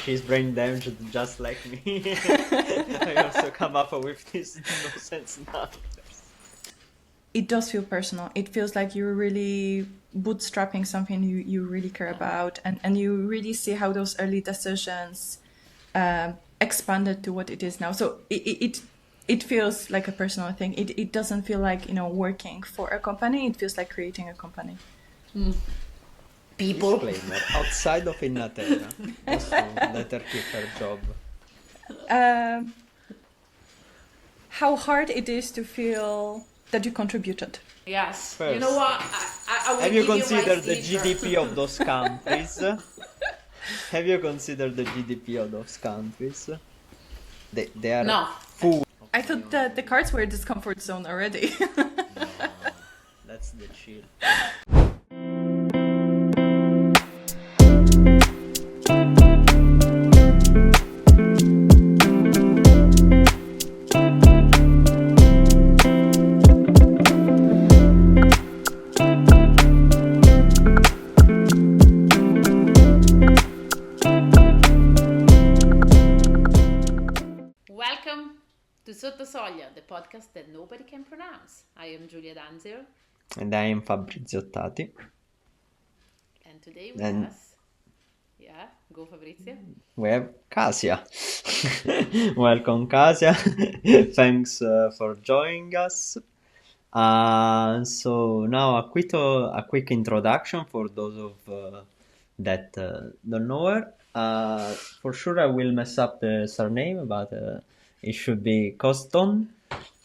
She's brain damaged just like me. I also come up with this nonsense now. It does feel personal. It feels like you're really bootstrapping something you really care about, and you really see how those early decisions expanded to what it is now. So it feels like a personal thing. It doesn't feel like, working for a company. It feels like creating a company. People. Disclaimer, outside of Innatera, also let her keep her job. How hard it is to feel that you contributed. Yes. First, you know what? I will have you give my considered the sleeper. GDP of those countries? Have you considered the GDP of those countries? They are No. full. I thought that the cards were a discomfort zone already. No, that's the chill. Welcome to Sottosoglia, the podcast that nobody can pronounce. I am Giulia Danzio, And I am Fabrizio Ottati. and today with And- us, go Fabrizio. We have Kasia. Welcome, Kasia. Thanks for joining us. So now a quick introduction for those of that don't know her. For sure, I will mess up the surname, but it should be Kożdoń.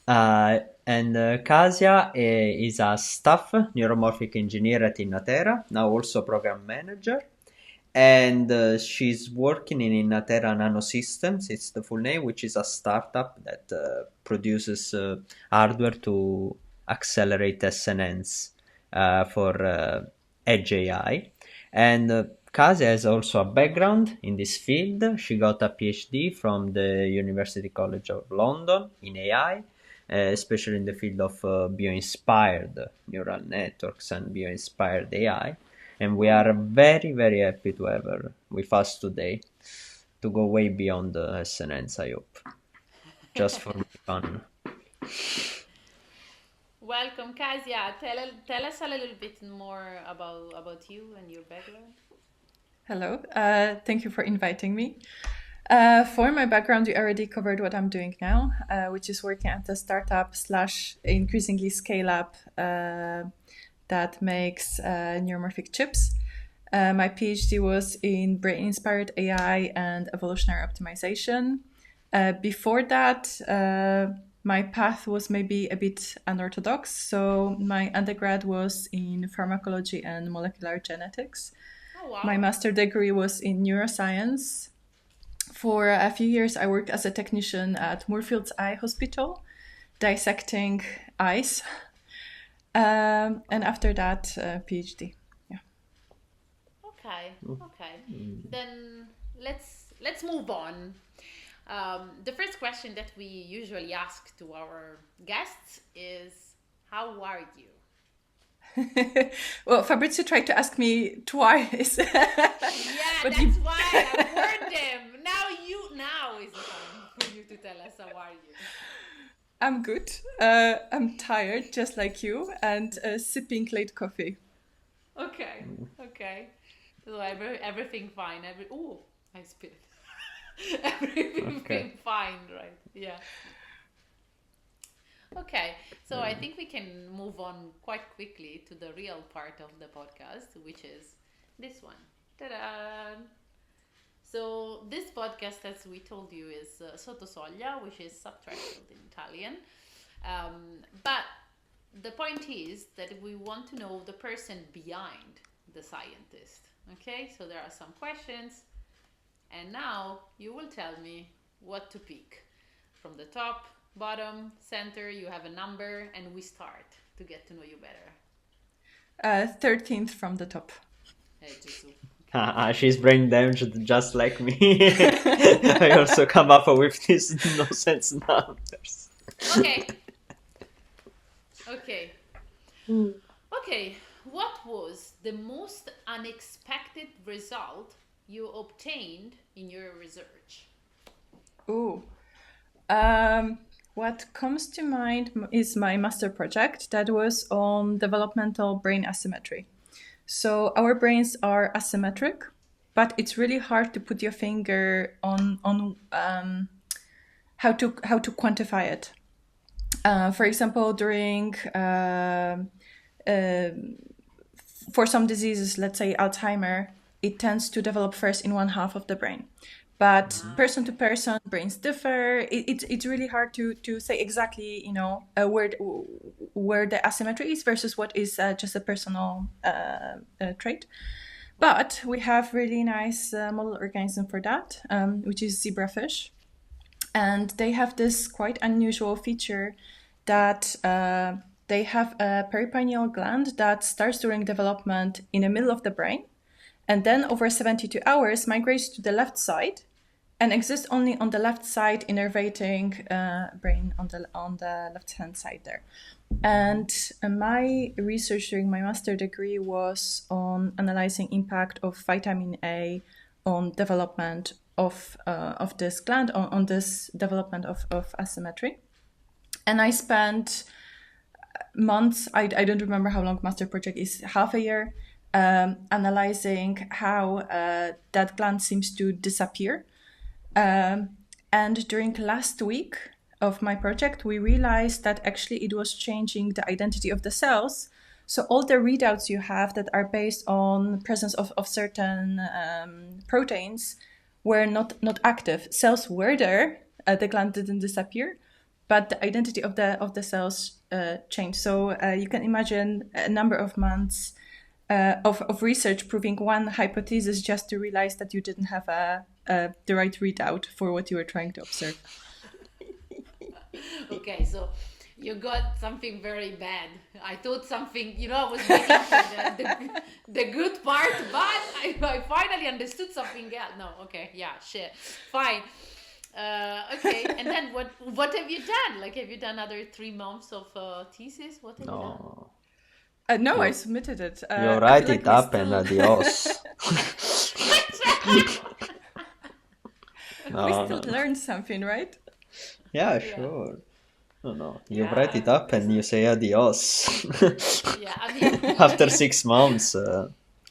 And Kasia is a staff neuromorphic engineer at Innatera, now also program manager. And she's working in Innatera Nanosystems, it's the full name, which is a startup that produces hardware to accelerate SNNs for edge AI. And Kasia has also a background in this field. She got a PhD from the University College of London in AI, especially in the field of bio-inspired neural networks and bio-inspired AI. And we are very, very happy to have her with us today to go way beyond the SNNs, I hope. Just for fun. Welcome, Kasia. Tell us a little bit more about you and your background. Hello. Thank you for inviting me. For my background, you already covered what I'm doing now, which is working at a startup / increasingly scale up that makes neuromorphic chips. My PhD was in brain-inspired AI and evolutionary optimization. Before that, my path was maybe a bit unorthodox. So my undergrad was in pharmacology and molecular genetics. Oh, wow. My master degree was in neuroscience. For a few years, I worked as a technician at Moorfields Eye Hospital, dissecting eyes. And after that, PhD. Yeah. Okay. Then let's move on. The first question that we usually ask to our guests is, how are you? Well, Fabrizio tried to ask me twice. Yeah, But that's why I warned him. Now is the time for you to tell us how are you. I'm good. I'm tired, just like you, and sipping late coffee. Okay. So everything fine. I spit. Everything Okay. fine, right? Yeah. Okay, so I think we can move on quite quickly to the real part of the podcast, which is this one. Ta-da! So this podcast, as we told you, is sottosoglia, which is subthreshold in Italian. But the point is that we want to know the person behind the scientist. Okay, so there are some questions, and now you will tell me what to pick. From the top, bottom, center, you have a number, and we start to get to know you better. 13th from the top. Hey, Gesù. She's brain damaged just like me. I also come up with these nonsense numbers. Okay, what was the most unexpected result you obtained in your research? Ooh. What comes to mind is my master project that was on developmental brain asymmetry. So our brains are asymmetric, but it's really hard to put your finger on how to quantify it. For example, during for some diseases, let's say Alzheimer, it tends to develop first in one half of the brain. But person to person, brains differ. It's really hard to say exactly, where the asymmetry is versus what is just a personal trait. But we have really nice model organism for that, which is zebrafish. And they have this quite unusual feature that they have a peripineal gland that starts during development in the middle of the brain, and then over 72 hours migrates to the left side and exists only on the left side, innervating brain on the left-hand side there. And my research during my master degree was on analyzing impact of vitamin A on development of this gland, on this development of asymmetry. And I spent months, I don't remember how long master project is, half a year, analyzing how that gland seems to disappear. And during last week of my project, we realized that actually it was changing the identity of the cells. So all the readouts you have that are based on presence of certain proteins were not active. Cells were there, the gland didn't disappear, but the identity of the cells changed. So you can imagine a number of months of research proving one hypothesis just to realize that you didn't have the right readout for what you were trying to observe. Okay, so you got something very bad. I thought something, I was waiting for the good part, but I finally understood something else. No, okay, yeah, shit, fine. Okay, and then what have you done? Like, have you done another 3 months of thesis? What have you done? No, I submitted it. You write it up and adios. We still learned something, right? Yeah, sure. No. You write it up and you say adios. Yeah, I mean, after 6 months.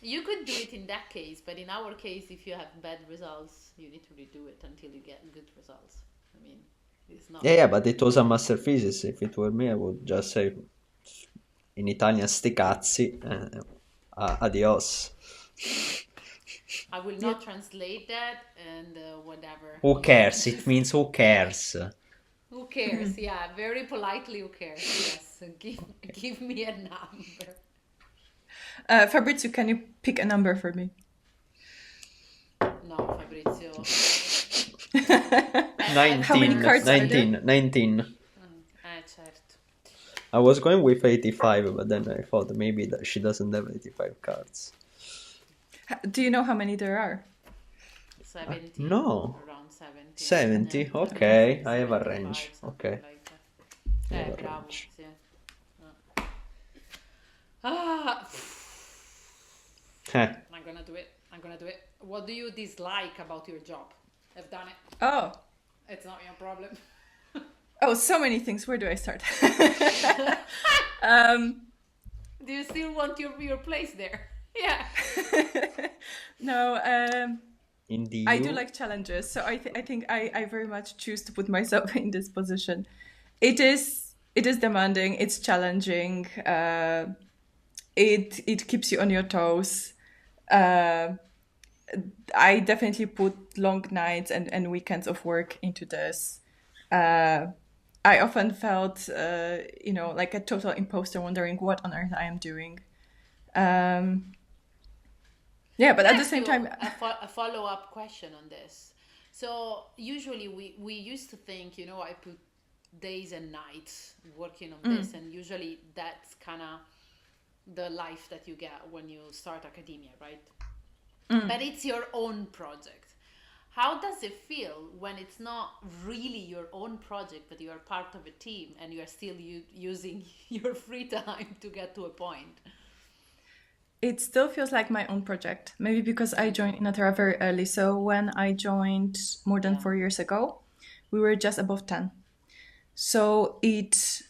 You could do it in that case, but in our case, if you have bad results, you need to redo it until you get good results. I mean, it's not. Yeah, but it was a master thesis. If it were me, I would just say in Italian sti cazzi, adios. I will not translate that and whatever. Who cares? It means who cares. Who cares? Yeah, very politely, who cares? Yes, give me a number. Fabrizio, can you pick a number for me? No, Fabrizio. 19. How many cards 19. Certo. I was going with 85, but then I thought maybe that she doesn't have 85 cards. Do you know how many there are? 70. No. Around 70. 70? Okay, I have a range. Okay. Like bravo, sì. Ah. I'm gonna do it. What do you dislike about your job? I've done it. Oh. It's not your problem. Oh, so many things. Where do I start? Do you still want your place there? Yeah. No, Indeed. I do like challenges, so I think I very much choose to put myself in this position. It is demanding. It's challenging. It keeps you on your toes. I definitely put long nights and weekends of work into this. I often felt, like a total imposter, wondering what on earth I am doing. Yeah, but at the same time, a follow-up question on this. So usually we used to think, I put days and nights working on this, and usually that's kind of the life that you get when you start academia, right? But it's your own project. How does it feel when it's not really your own project, but you are part of a team and you are still using your free time to get to a point? it still feels like my own project. Maybe because I joined Innatera very early. So when I joined more than 4 years ago, we were just above 10. So it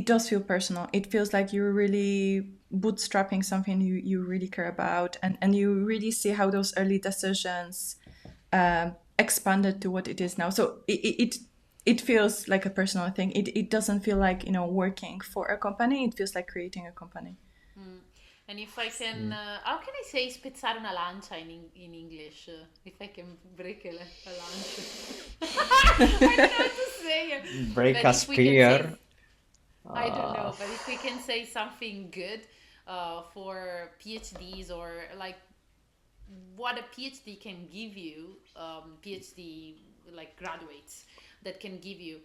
does feel personal. It feels like you're really bootstrapping something you really care about, and you really see how those early decisions expanded to what it is now. So it feels like a personal thing. It doesn't feel like, working for a company. It feels like creating a company. And if I can, how can I say spezzare una lancia in English? If I can break a lancia. I don't know how to say it. Break But a if we can spear. say- I don't know, but if we can say something good for PhDs, or like what a PhD can give you, PhD like graduates that can give you,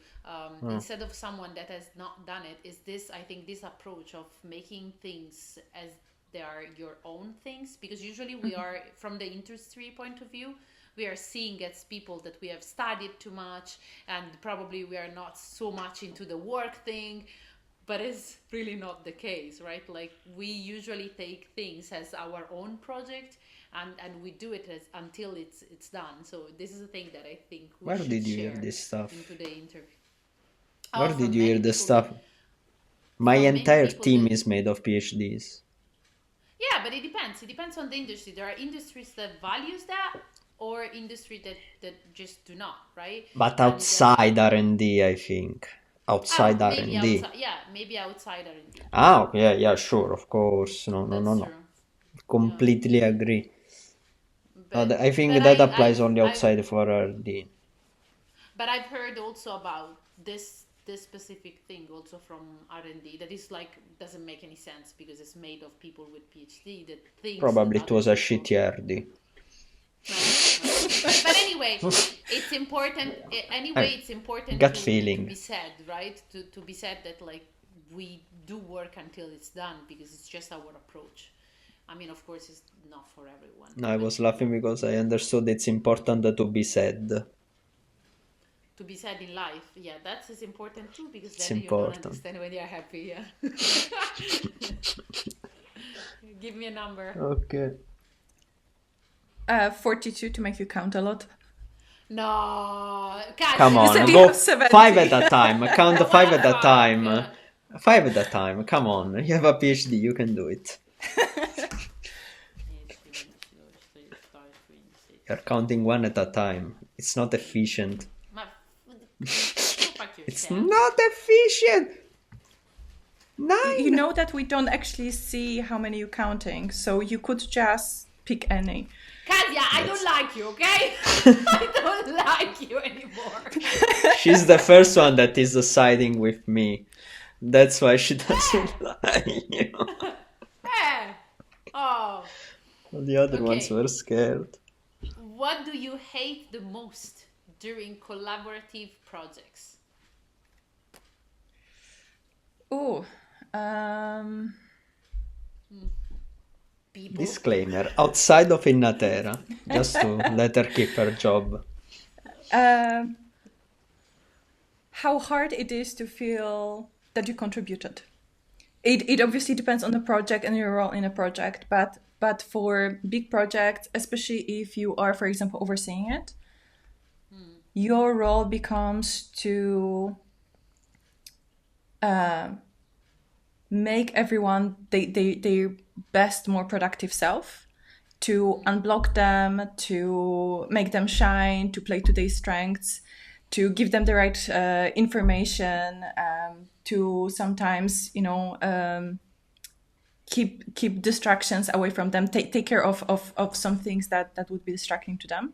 instead of someone that has not done it, is this, I think, this approach of making things as they are your own things, because usually we are, from the industry point of view, we are seeing as people that we have studied too much, and probably we are not so much into the work thing, but it's really not the case, right? Like, we usually take things as our own project, and we do it until it's done. So this is a thing that I think we Where should did you hear share this stuff? into the interview. Where From did you hear many this people. stuff? My From many entire people team that- is made of PhDs. Yeah, but it depends. It depends on the industry. There are industries that values that, or industry that just do not, right? But And, outside R&D, I think. Outside maybe R&D. outside. Yeah, maybe outside R&D. Ah, yeah, sure, of course. No. That's true. Completely agree. But, I think but that applies only I've outside for R&D. But I've heard also about this specific thing also from R&D that is like, doesn't make any sense because it's made of people with PhD that thinks Probably that it was a other people- shitty R&D. But anyway, it's important. Anyway, it's important Gut to feeling. be said, right? To be said that like we do work until it's done because it's just our approach. I mean, of course, it's not for everyone. No, I was laughing because I understood it's important to be said. To be said in life, yeah, that's as important too, because It's then you important. don't understand when you're happy. Yeah. Give me a number. Okay. 42 to make you count a lot. No, Kasia, Come You said on, you go have 70. 5 at a time. Count 5 at a Fuck. time. 5 at a time. Come on, you have a PhD, you can do it. You're counting 1 at a time. It's not efficient. It's not efficient. 9. You know that we don't actually see how many you're counting, so you could just pick any. Kasia, I don't like you, okay? I don't like you anymore. She's the first one that is siding with me. That's why she doesn't like you. Eh. Oh, The other ones Okay. were scared. what do you hate the most during collaborative projects? Oh, People. Disclaimer, outside of Innatera, just to let her keep her job. how hard it is to feel that you contributed. It obviously depends on the project and your role in a project, but for big projects, especially if you are, for example, overseeing it, your role becomes to make everyone their best, more productive self, to unblock them, to make them shine, to play to their strengths, to give them the right information, to sometimes, keep distractions away from them, take care of some things that would be distracting to them.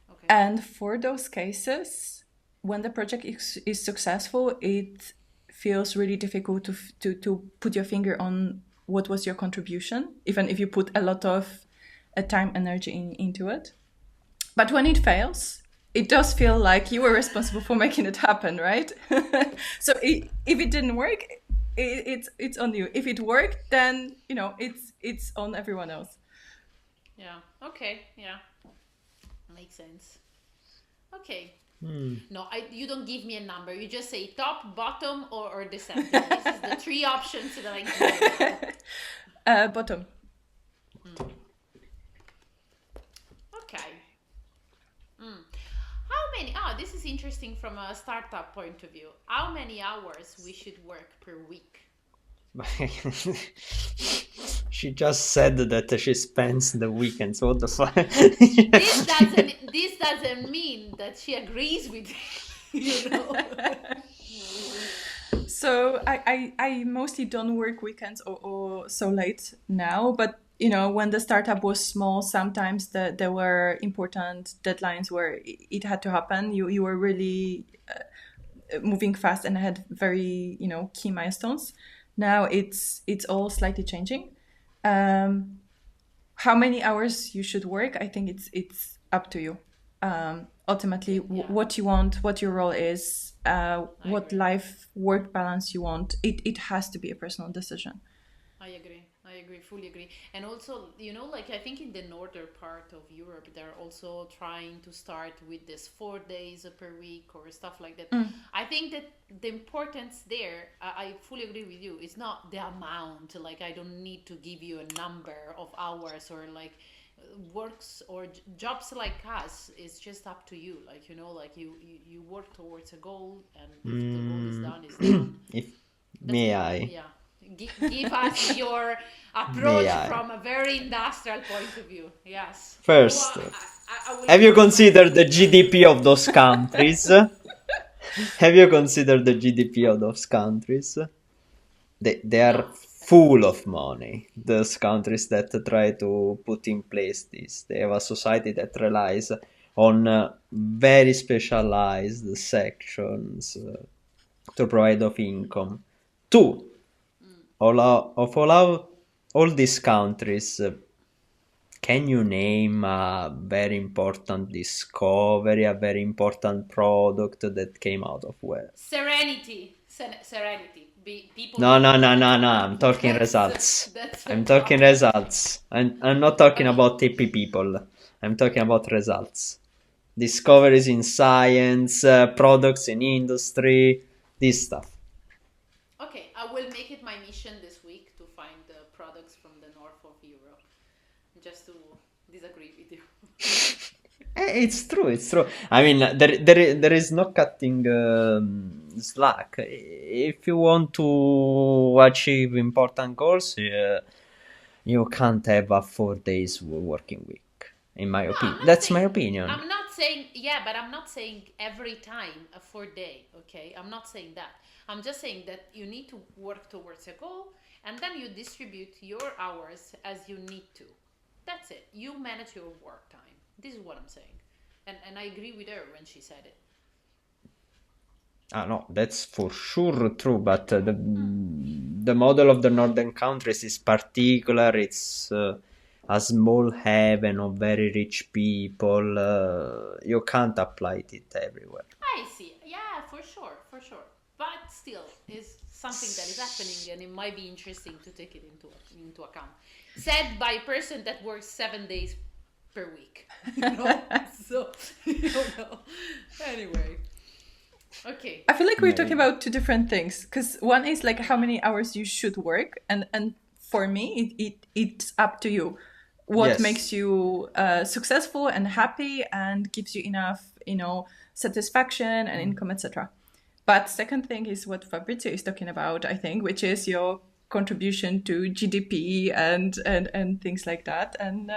Okay. And for those cases, when the project is successful, it feels really difficult to put your finger on what was your contribution, even if you put a lot of time, energy into it. But when it fails, it does feel like you were responsible for making it happen, right? So if it didn't work, it's on you. If it worked, then it's on everyone else. Yeah. Okay. Yeah. Makes sense. Okay. No, you don't give me a number. You just say top, bottom, or the center. This is the 3 options that I give. Bottom. Mm. How many? Ah, this is interesting from a startup point of view. How many hours we should work per week? She just said that she spends the weekends. What the fuck? This doesn't mean that she agrees with you know. So I mostly don't work weekends or so late now, but you know, when the startup was small, sometimes there were important deadlines where it had to happen. You were really moving fast and had very, you know, key milestones. Now it's all slightly changing. Um, how many hours you should work, I think it's up to you. Ultimately, Yeah, what you want, what your role is, I what agree. life work balance you want. It has to be a personal decision. I agree. I agree, fully agree. And also, like I think in the northern part of Europe, they're also trying to start with this 4 days per week or stuff like that. Mm. I think that the importance there, I fully agree with you, it's not the amount. Like, I don't need to give you a number of hours or like works or jobs like us. It's just up to you. Like, like you work towards a goal, and if the goal is Mm, done, is done. if That's may I, yeah. Give us your may approach I from a very industrial point of view. Yes. Go. first, I will have you close my considered ears. the GDP of those countries? Have you considered the GDP of those countries? They are No. full of money. Those countries that try to put in place this, they have a society that relies on very specialized sections to provide of income. Two, all these countries, can you name a very important discovery, a very important product that came out of where? Serenity. Serenity. People No, being no, no, calm. no, no. I'm talking That's results. that's a I'm talking top. results. I'm not talking Okay. about hippie people. I'm talking about results. Discoveries in science, products in industry, this stuff. Okay. I will make it my mission this week to find the products from the north of Europe, just to disagree with you. It's true, it's true. I mean, there is no cutting slack. If you want to achieve important goals, you can't have a 4 days working week, in my No, opinion. That's my opinion. I'm not saying, yeah, but I'm not saying every time a 4 day, okay? I'm not saying that. I'm just saying that you need to work towards a goal, and then you distribute your hours as you need to. That's it. You manage your work time. This is what I'm saying. And I agree with her when she said it. Ah, no, that's for sure true, but the model of the northern countries is particular. It's a small haven of very rich people. You can't apply it everywhere. I see. Yeah, for sure, for sure. But still, is something that is happening, and it might be interesting to take it into account. Said by a person that works 7 days per week. So you don't know. Anyway, okay. I feel like we're talking Maybe. about two different things because one is like how many hours you should work, and for me, it's up to you. What Yes. makes you successful and happy and gives you enough, you know, satisfaction and income, etc. But second thing is what Fabrizio is talking about, I think, which is your contribution to GDP and things like that. And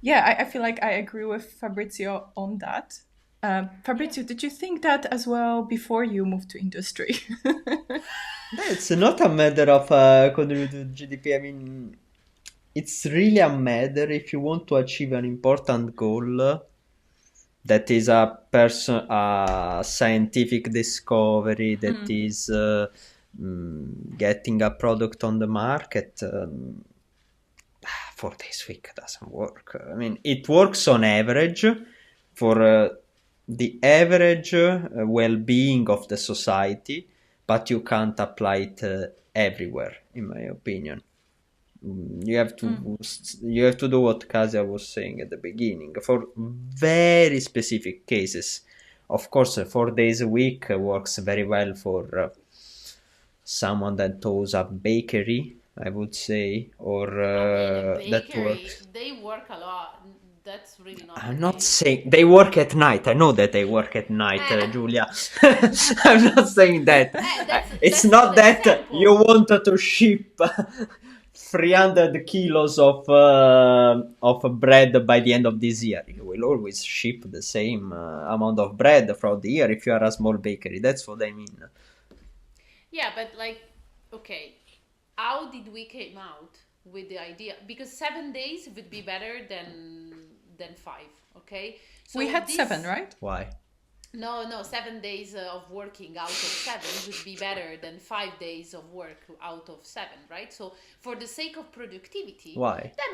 yeah, I feel like I agree with Fabrizio on that. Yeah. Fabrizio, did you think that as well before you moved to industry? It's not a matter of contributing to GDP. I mean, it's really a matter if you want to achieve an important goal that is a scientific discovery that is getting a product on the market. 4 days week doesn't work. I mean, it works on average for the average well-being of the society, but you can't apply it everywhere, in my opinion. You have to you have to do what Kasia was saying at the beginning for very specific cases. Of course, 4 days a week works very well for someone that owns a bakery, I would say, or I mean, a that bakery, works. they work a lot. that's really not. I'm the not case. saying they work at night. I know that they work at night, Julia. I'm not saying that. It's That's not an that example. you wanted to ship 300 kilos of bread by the end of this year. You will always ship the same amount of bread throughout the year if you are a small bakery. That's what I mean. Yeah, but like, okay, how did we came out with the idea? Because 7 days would be better than 5. Okay, so We had this- 7, right? Why? No, 7 days of working out of 7 would be better than 5 days of work out of 7, right? So for the sake of productivity, Why? then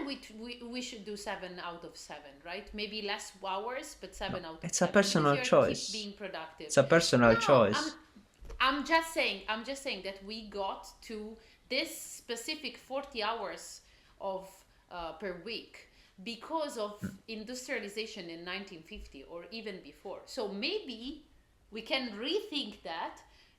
we should do 7 out of 7, right? Maybe less hours, but 7 out of 7. It's a personal If you're choice. keep being productive. It's a personal No, choice. I'm just saying that we got to this specific 40 hours of per week because of industrialization in 1950 or even before. So maybe we can rethink that,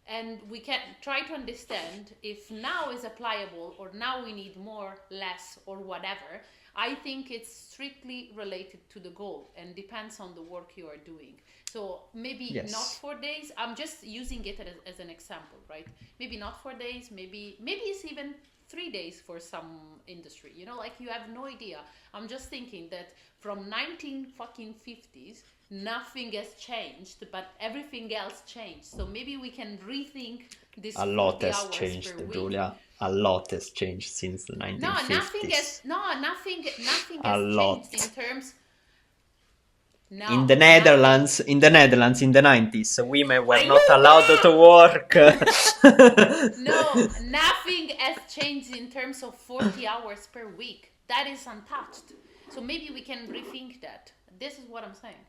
and we can try to understand if now is applicable or now we need more, less, or whatever. I think it's strictly related to the goal and depends on the work you are doing. So maybe Yes. not 4 days. I'm just using it as an example, right? Maybe not 4 days. Maybe it's even 3 days for some industry. You know, like you have no idea. I'm just thinking that from 1950s, nothing has changed, but everything else changed. So maybe we can rethink this. A lot 40 has hours changed, per week. Julia. A lot has changed since the 1950s. Nothing A has lot. changed in terms. No, In the Netherlands, in the 90s, women were not allowed to work. No, nothing has changed in terms of 40 hours per week. That is untouched. So maybe we can rethink that. This is what I'm saying.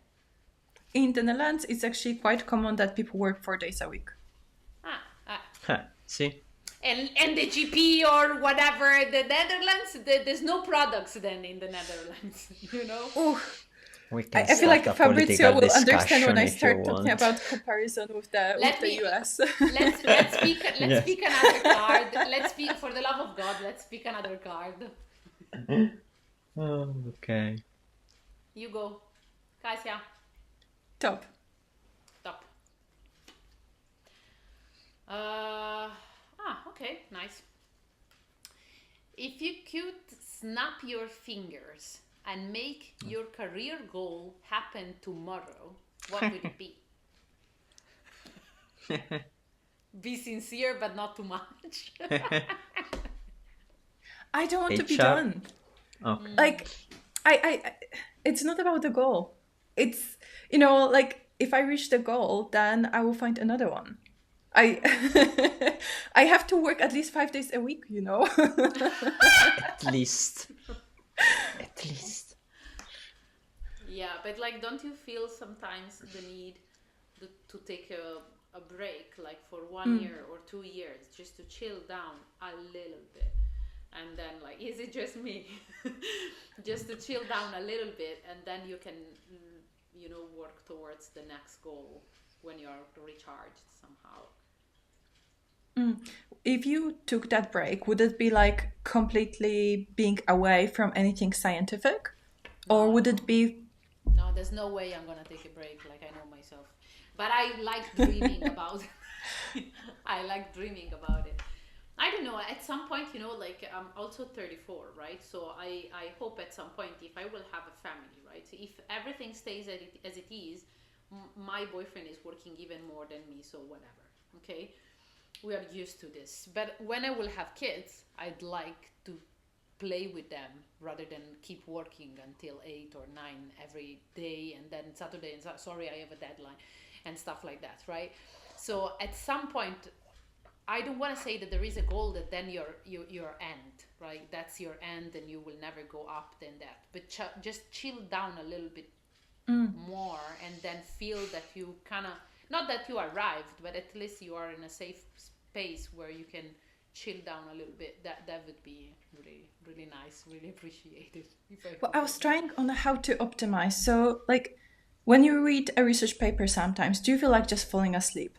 In the Netherlands, it's actually quite common that people work 4 days a week. See? And the GP or whatever, the Netherlands, there's no products then in the Netherlands, you know? Ooh, We can I feel like start a Fabrizio political will understand when I discussion if start you talking want. about comparison with the US. Let's speak Yes. speak another card. Let's speak, for the love of God, let's speak another card. Oh, okay. You go. Kasia, Top. top. Okay, nice. If you could snap your fingers and make your career goal happen tomorrow, what would it be? Be sincere, but not too much. I don't want to be HR. done. Okay. Like, I it's not about the goal. It's, you know, like if I reach the goal, then I will find another one. I I have to work at least 5 days a week, you know. At least. At least. Yeah, but like, don't you feel sometimes the need to take a break, like for 1 year or 2 years, just to chill down a little bit? And then, like, is it just me? Just to chill down a little bit, and then you can, you know, work towards the next goal when you're recharged somehow. If you took that break, would it be like completely being away from anything scientific? Or would it be... No, there's no way I'm gonna take a break, like I know myself. But I like dreaming about it. I like dreaming about it. I don't know, at some point, you know, like I'm also 34, right? So I hope at some point, if I will have a family, right? So if everything stays as it is, my boyfriend is working even more than me, so whatever, okay? We are used to this. But when I will have kids, I'd like to play with them rather than keep working until 8 or 9 every day, and then Saturday, and sorry, I have a deadline, and stuff like that, right? So at some point, I don't want to say that there is a goal that then your end, right? That's your end and you will never go up than that. But just chill down a little bit more, and then feel that you kind of, not that you arrived, but at least you are in a safe space where you can chill down a little bit. That would be really, really nice, really appreciated. Well, I was trying on how to optimize. So, like, when you read a research paper sometimes, do you feel like just falling asleep?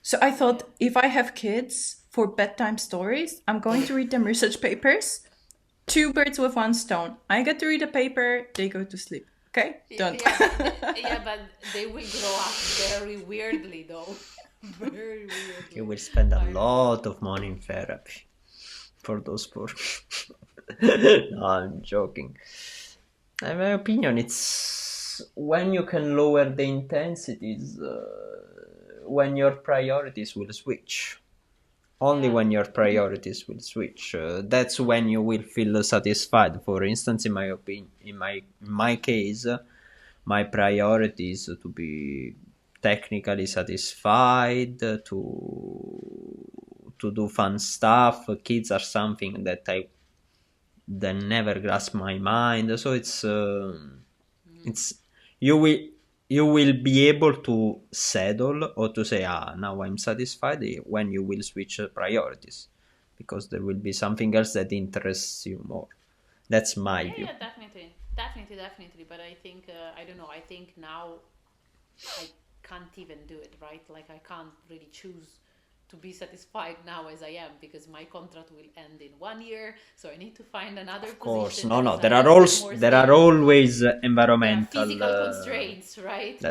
So I thought, if I have kids for bedtime stories, I'm going to read them research papers two birds with one stone. I get to read a paper, they go to sleep. Okay, done. But they will grow up very weirdly, though. Very weirdly. You will spend a lot of money in therapy for those poor. No, I'm joking. In my opinion, it's when you can lower the intensities, when your priorities will switch. Only when your priorities will switch. That's when you will feel satisfied. For instance, in my opinion, in my case, my priority is to be technically satisfied, to do fun stuff. Kids are something that never grasp my mind. So it's you will be able to settle or to say, now I'm satisfied, when you will switch priorities, because there will be something else that interests you more. That's my view. Yeah, definitely. But I think, I don't know, I think now I can't even do it, right? Like I can't really choose to be satisfied now as I am, because my contract will end in 1 year, so I need to find another Of course, position. no. There are always environmental physical constraints, right?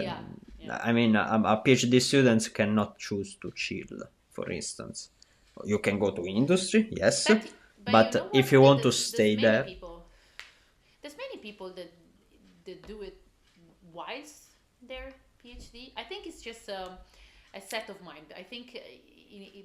I mean, a PhD student cannot choose to chill. For instance, you can go to industry, yes, but you know if you want to stay there, there's many people that do it whilst their PhD. I think it's just a set of mind. I think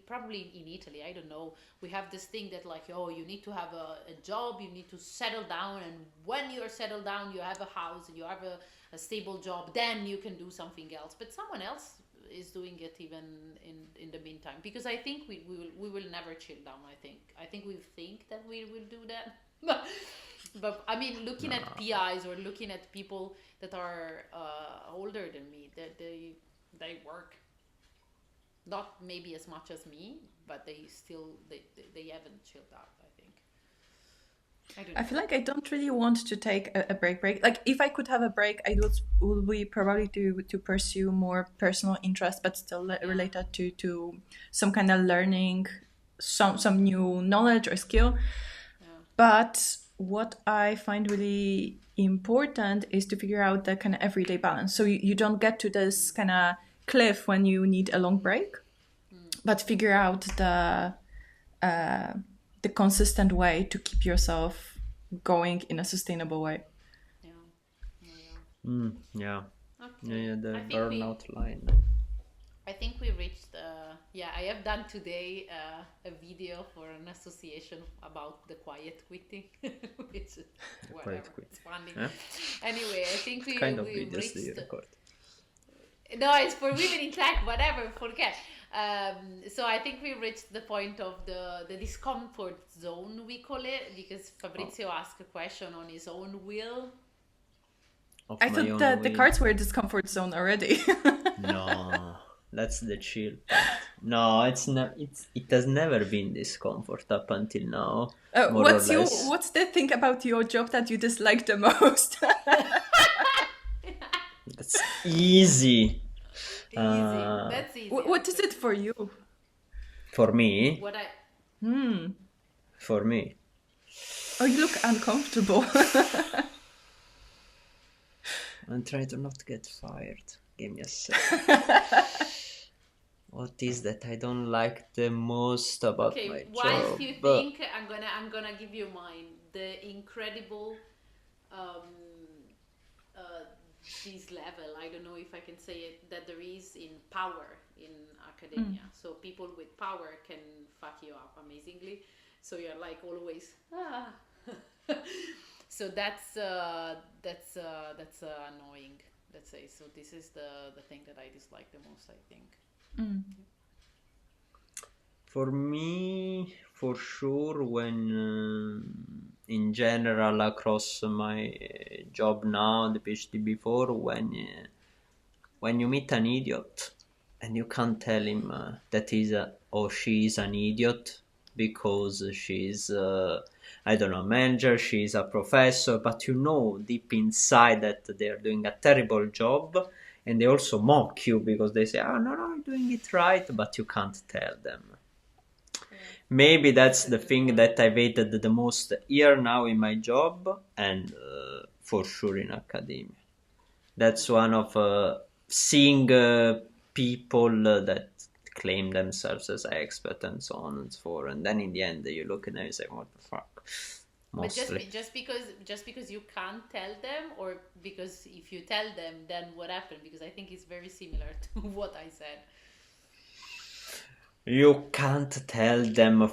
probably in Italy, I don't know, we have this thing that like, you need to have a job, you need to settle down, and when you're settled down, you have a house and you have a stable job, then you can do something else. But someone else is doing it even in the meantime, because I think we will never chill down. I think we think that we will do that. But I mean, looking at PIs or looking at people that are older than me, that they work not maybe as much as me, but they haven't chilled out, I think. I don't know. I feel like I don't really want to take a break. Like if I could have a break, I would be probably to pursue more personal interest, but still related to some kind of learning, some new knowledge or skill. Yeah. But what I find really important is to figure out the kind of everyday balance. So you don't get to this kind of cliff when you need a long break, but figure out the consistent way to keep yourself going in a sustainable way. Yeah. Okay. The burnout line. I think we reached. I have done today a video for an association about the quiet quitting, which is whatever. It's funny. Yeah? Anyway, I think we kind of we videos do you reached. record? No, it's for women in tech. Whatever, forget. So I think we reached the point of the discomfort zone, we call it, because Fabrizio asked a question on his own will. I thought that the cards were discomfort zone already. No, that's the chill part. No, it's not. It has never been discomfort up until now. What's the thing about your job that you dislike the most? That's easy. That's easy. What is it for you? For me? For me. Oh, you look uncomfortable. I'm trying to not get fired. Give me a sec. What is that I don't like the most about my job? Whilst you think, I'm gonna give you mine. The incredible this level, I don't know if I can say it, that there is in power in academia. So people with power can fuck you up amazingly. So you're like always So that's annoying, let's say. So this is the thing that I dislike the most, I think. For me, for sure, when in general across my job now, the PhD before, when you meet an idiot and you can't tell him that he's or she is an idiot because she's I don't know, manager, she's a professor, but you know deep inside that they're doing a terrible job, and they also mock you because they say, no, I'm doing it right, but you can't tell them. maybe that's the thing that I've hated the most here now in my job, and for sure in academia. That's one of seeing people that claim themselves as expert and so on and so forth, and then in the end you look at them and say, "What the fuck?" But Mostly. just because you can't tell them, or because if you tell them, then what happened? Because I think it's very similar to what I said. You can't tell them,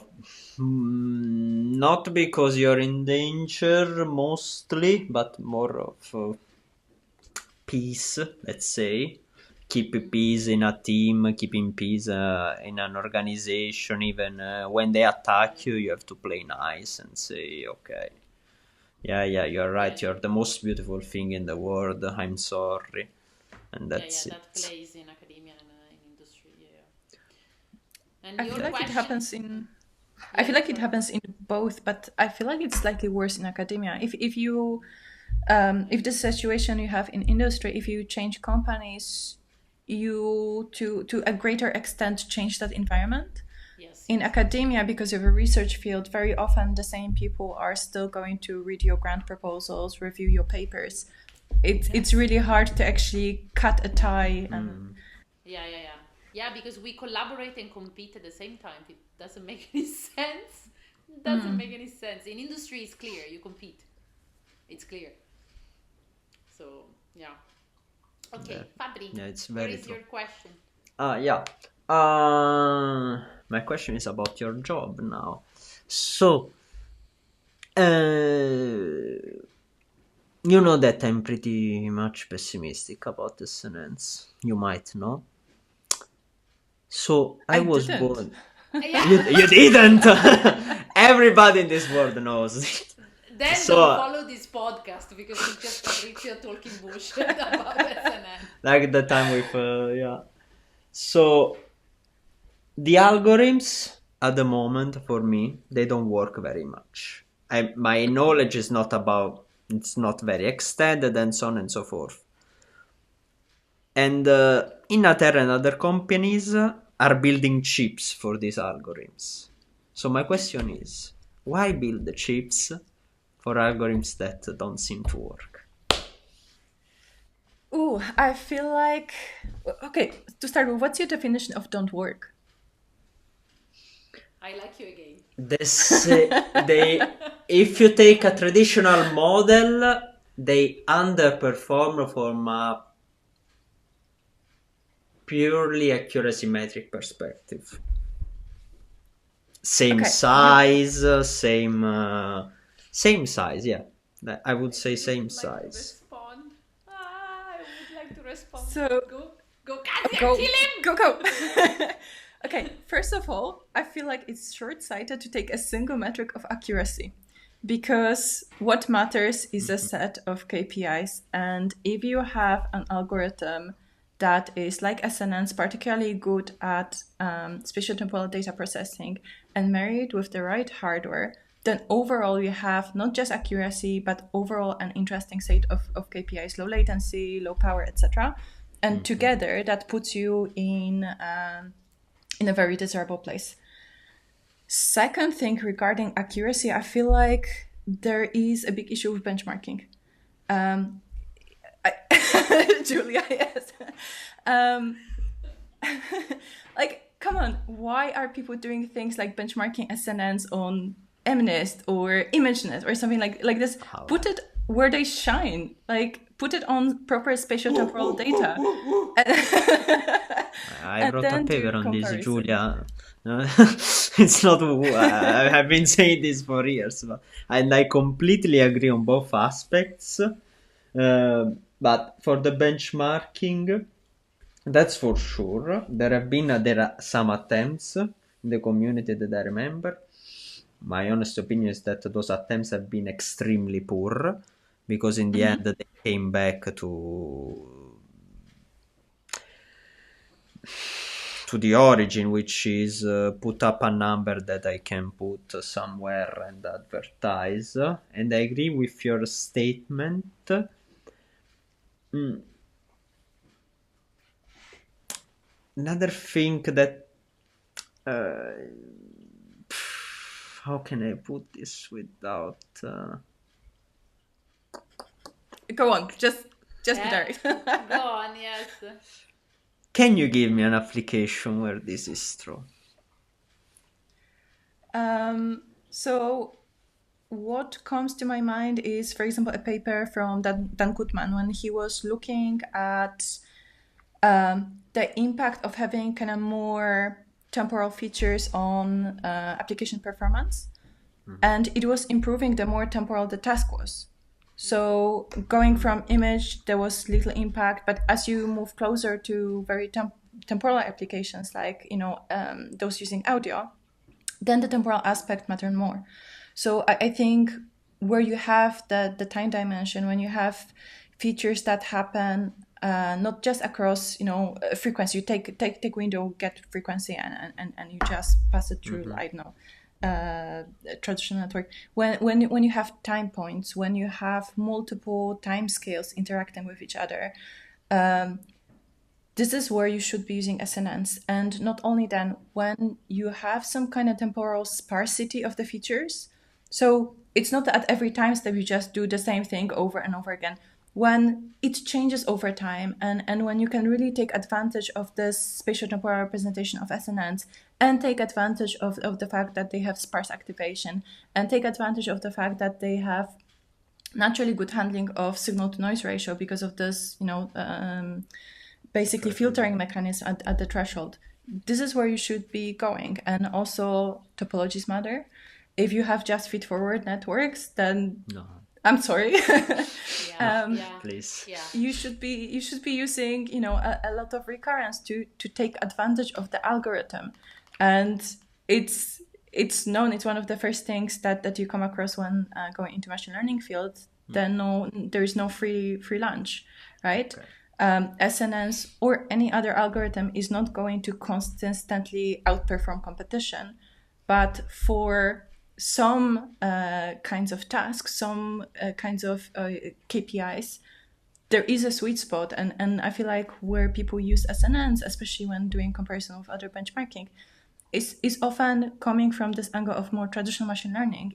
not because you're in danger mostly, but more of peace, let's say. Keep peace in a team, keeping peace in an organization. Even when they attack you, you have to play nice and say, okay, yeah, you're right, Yeah, you're the most beautiful thing in the world, I'm sorry. And yeah, that's that it. plays in academia and in industry. Yeah. And I your feel like it question? happens in. I Yeah, feel like it sorry. happens in both, but I feel like it's slightly worse in academia. If you if the situation you have in industry, if you change companies, you to a greater extent change that environment. Yes. In academia, because of a research field, very often the same people are still going to read your grant proposals, review your papers. It's really hard to actually cut a tie and Yeah. Yeah, because we collaborate and compete at the same time. It doesn't make any sense. Doesn't make any sense. In industry, it's clear. You compete. It's clear. So, yeah. Okay, Fabri, Yeah, it's where very is true. your question? Yeah. My question is about your job now. So, you know that I'm pretty much pessimistic about the sentence. You might know. So I was didn't. born. Yeah. You didn't. Everybody in this world knows it. Then So, don't follow this podcast because it's just Fabrizio talking bullshit about SNN. like the time with yeah. So the algorithms at the moment for me they don't work very much. My knowledge is not about it's not very extended and so on and so forth. And Innatera and other companies are building chips for these algorithms. So my question is, why build the chips for algorithms that don't seem to work? Ooh, I feel like okay. To start with, what's your definition of don't work? I like you again. If you take a traditional model, they underperform from a purely accuracy metric perspective. Same Okay, size, same size, yeah. I would say same size. Respond. I would like to respond. So Go, Kasia, go, kill him! go. Okay, first of all, I feel like it's short-sighted to take a single metric of accuracy because what matters is a set of KPIs. And if you have an algorithm that is like SNN's particularly good at spatial temporal data processing and married with the right hardware, then overall you have not just accuracy, but overall an interesting set of KPIs, low latency, low power, etc. And together that puts you in a very desirable place. Second thing regarding accuracy, I feel like there is a big issue with benchmarking. Julia, yes. Like, come on, why are people doing things like benchmarking SNNs on MNIST or ImageNet or something like this? Put it where they shine. Like, put it on proper spatial temporal data. I wrote a paper on this, comparison. Julia. It's not. I've been saying this for years, and I completely agree on both aspects. But for the benchmarking, that's for sure. There are some attempts in the community that I remember. My honest opinion is that those attempts have been extremely poor because in the end they came back to the origin, which is put up a number that I can put somewhere and advertise. And I agree with your statement. Another thing that how can I put this without... Go on, just be Yeah. direct. Go on, yes. Can you give me an application where this is true? So what comes to my mind is, for example, a paper from Dan Gutman when he was looking at the impact of having kind of more temporal features on application performance. And it was improving the more temporal the task was. So going from image, there was little impact, but as you move closer to very temporal applications, like those using audio, then the temporal aspect mattered more. So I think where you have the time dimension, when you have features that happen not just across frequency, you take window, get frequency, and you just pass it through. I don't know. Traditional network. When you have time points, when you have multiple time scales interacting with each other, this is where you should be using SNNs. And not only then, when you have some kind of temporal sparsity of the features, so it's not that at every time step you just do the same thing over and over again. When it changes over time, and when you can really take advantage of this spatial temporal representation of SNNs, and take advantage of the fact that they have sparse activation, and take advantage of the fact that they have naturally good handling of signal to noise ratio because of this, basically filtering mechanism at the threshold. This is where you should be going. And also topologies matter. If you have just feed-forward networks, then No. I'm sorry. Please. Yeah. You should be using a lot of recurrence to take advantage of the algorithm, and it's known. It's one of the first things that you come across when going into machine learning field. Then there is no free lunch, right? Okay. SNNs or any other algorithm is not going to constantly outperform competition, but for some kinds of tasks, some kinds of KPIs, there is a sweet spot. And I feel like where people use SNNs, especially when doing comparison with other benchmarking, is often coming from this angle of more traditional machine learning.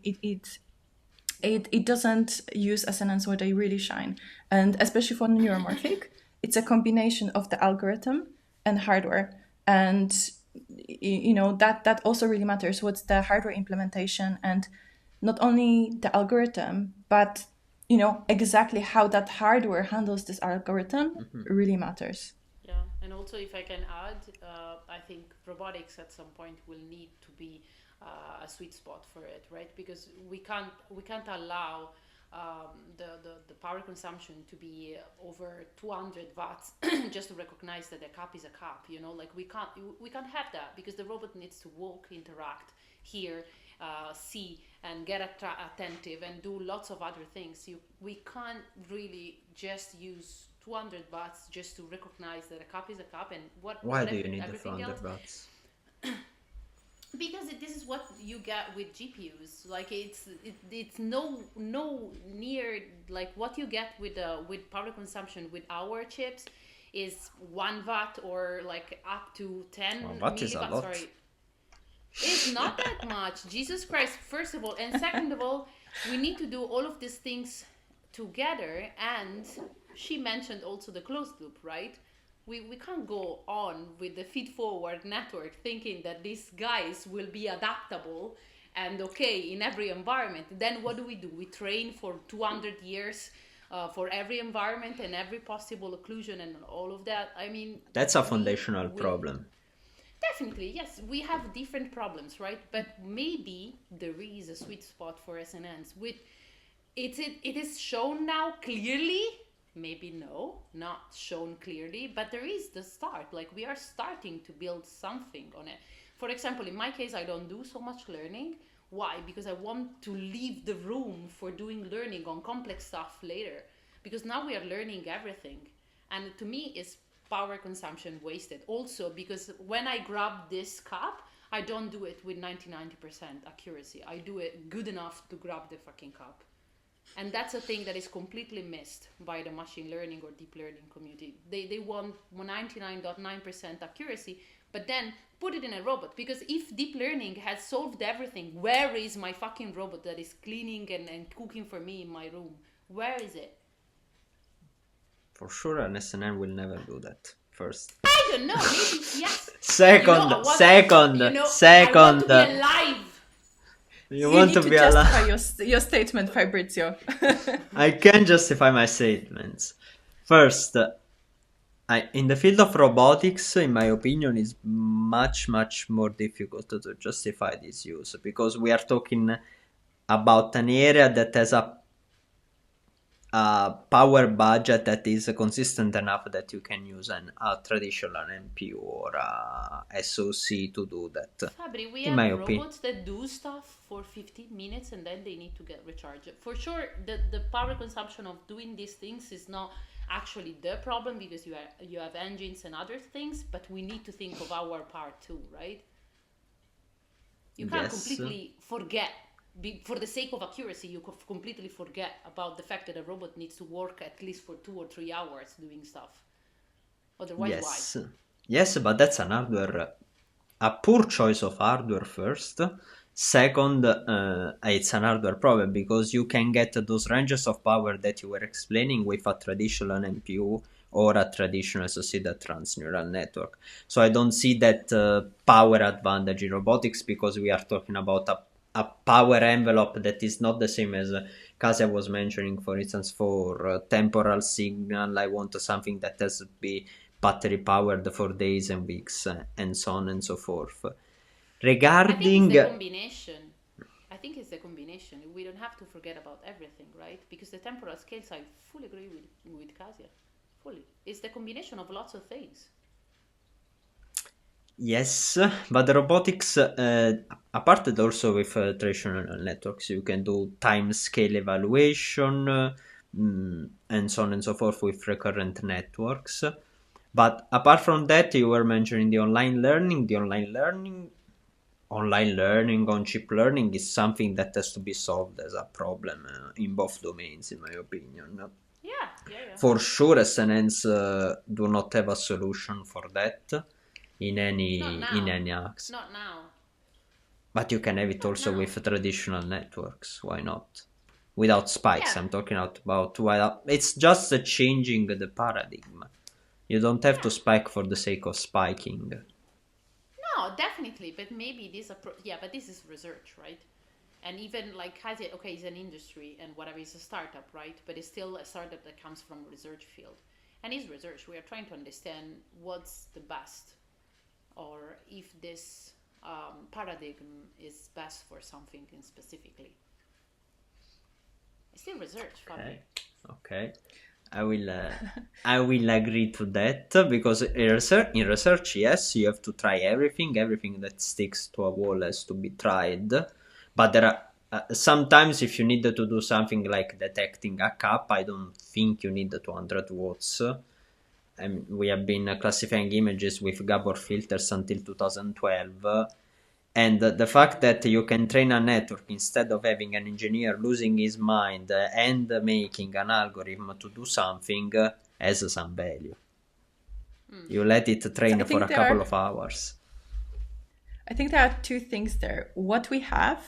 It doesn't use SNNs where they really shine. And especially for neuromorphic, it's a combination of the algorithm and hardware. And that also really matters. What's the hardware implementation, and not only the algorithm, but exactly how that hardware handles this algorithm really matters. Yeah, and also if I can add, I think robotics at some point will need to be a sweet spot for it, right? Because we can't allow the power consumption to be over 200 watts just to recognize that a cup is a cup. Like we can't have that, because the robot needs to walk, interact, hear, see, and get attentive, and do lots of other things. We can't really just use 200 watts just to recognize that a cup is a cup, and Why do you need the 200 watts? Because this is what you get with GPUs. Like it's no near like what you get with power consumption with our chips is 1 watt or like up to 10 watt is a milliwatts. lot. Sorry, it's not that much. Jesus Christ! First of all, and second of all, we need to do all of these things together. And she mentioned also the closed loop, right? We can't go on with the feed-forward network thinking that these guys will be adaptable and okay in every environment. Then what do? We train for 200 years for every environment and every possible occlusion and all of that. I mean, that's a foundational problem. Definitely, yes. We have different problems, right? But maybe there is a sweet spot for SNNs. It is shown now clearly. Maybe no, not shown clearly, but there is the start. Like we are starting to build something on it. For example, in my case, I don't do so much learning. Why? Because I want to leave the room for doing learning on complex stuff later. Because now we are learning everything. And to me, it's power consumption wasted. Also, because when I grab this cup, I don't do it with 90% accuracy. I do it good enough to grab the fucking cup. And that's a thing that is completely missed by the machine learning or deep learning community. They want 99.9% accuracy, but then put it in a robot. Because if deep learning has solved everything, where is my fucking robot that is cleaning and cooking for me in my room? Where is it? For sure, an SNN will never do that. First. I don't know. Maybe yes. Second. I want to be alive. You want need to be alive. Justify your statement, Fabrizio. I can justify my statements. First, in the field of robotics, in my opinion, is much more difficult to justify this use, because we are talking about an area that has a power budget that is consistent enough that you can use a traditional NPU or a SoC to do that. Fabri, we have robots that do stuff for 15 minutes and then they need to get recharged. For sure, the power consumption of doing these things is not actually the problem, because you have engines and other things, but we need to think of our part too, right? You can't completely forget. For the sake of accuracy, you could completely forget about the fact that a robot needs to work at least for 2 or 3 hours doing stuff. Otherwise, why? Yes, but that's an hardware, a poor choice of hardware first. Second, it's an hardware problem, because you can get those ranges of power that you were explaining with a traditional NPU or a traditional SoC that runs neural network. So I don't see that power advantage in robotics, because we are talking about a power envelope that is not the same as Kasia was mentioning. For instance, for temporal signal, I want something that has to be battery powered for days and weeks, and so on and so forth. Regarding, I think it's the combination. We don't have to forget about everything, right? Because the temporal scales, I fully agree with Kasia. Fully. It's the combination of lots of things. Yes, but the robotics, apart also with traditional networks, you can do time scale evaluation, and so on and so forth with recurrent networks. But apart from that, you were mentioning the online learning. Online learning on chip learning is something that has to be solved as a problem in both domains, in my opinion. Yeah. For sure, SNNs do not have a solution for that. In any access. Not now. But you can have it also with traditional networks. Why not? Without spikes. Yeah. I'm talking about it's just changing the paradigm. You don't have to spike for the sake of spiking. No, definitely. But maybe but this is research, right? And even like Kasia, okay, it's an industry and whatever, is a startup, right? But it's still a startup that comes from a research field. And it's research. We are trying to understand what's the best, or if this paradigm is best for something specifically. It's still research, probably. Okay. I will agree to that, because in research, yes, you have to try everything that sticks to a wall has to be tried. But there are sometimes, if you need to do something like detecting a cup, I don't think you need 200 watts. We have been classifying images with Gabor filters until 2012, and the fact that you can train a network instead of having an engineer losing his mind and making an algorithm to do something has some value. You let it train for a couple of hours. I think there are two things there. What we have,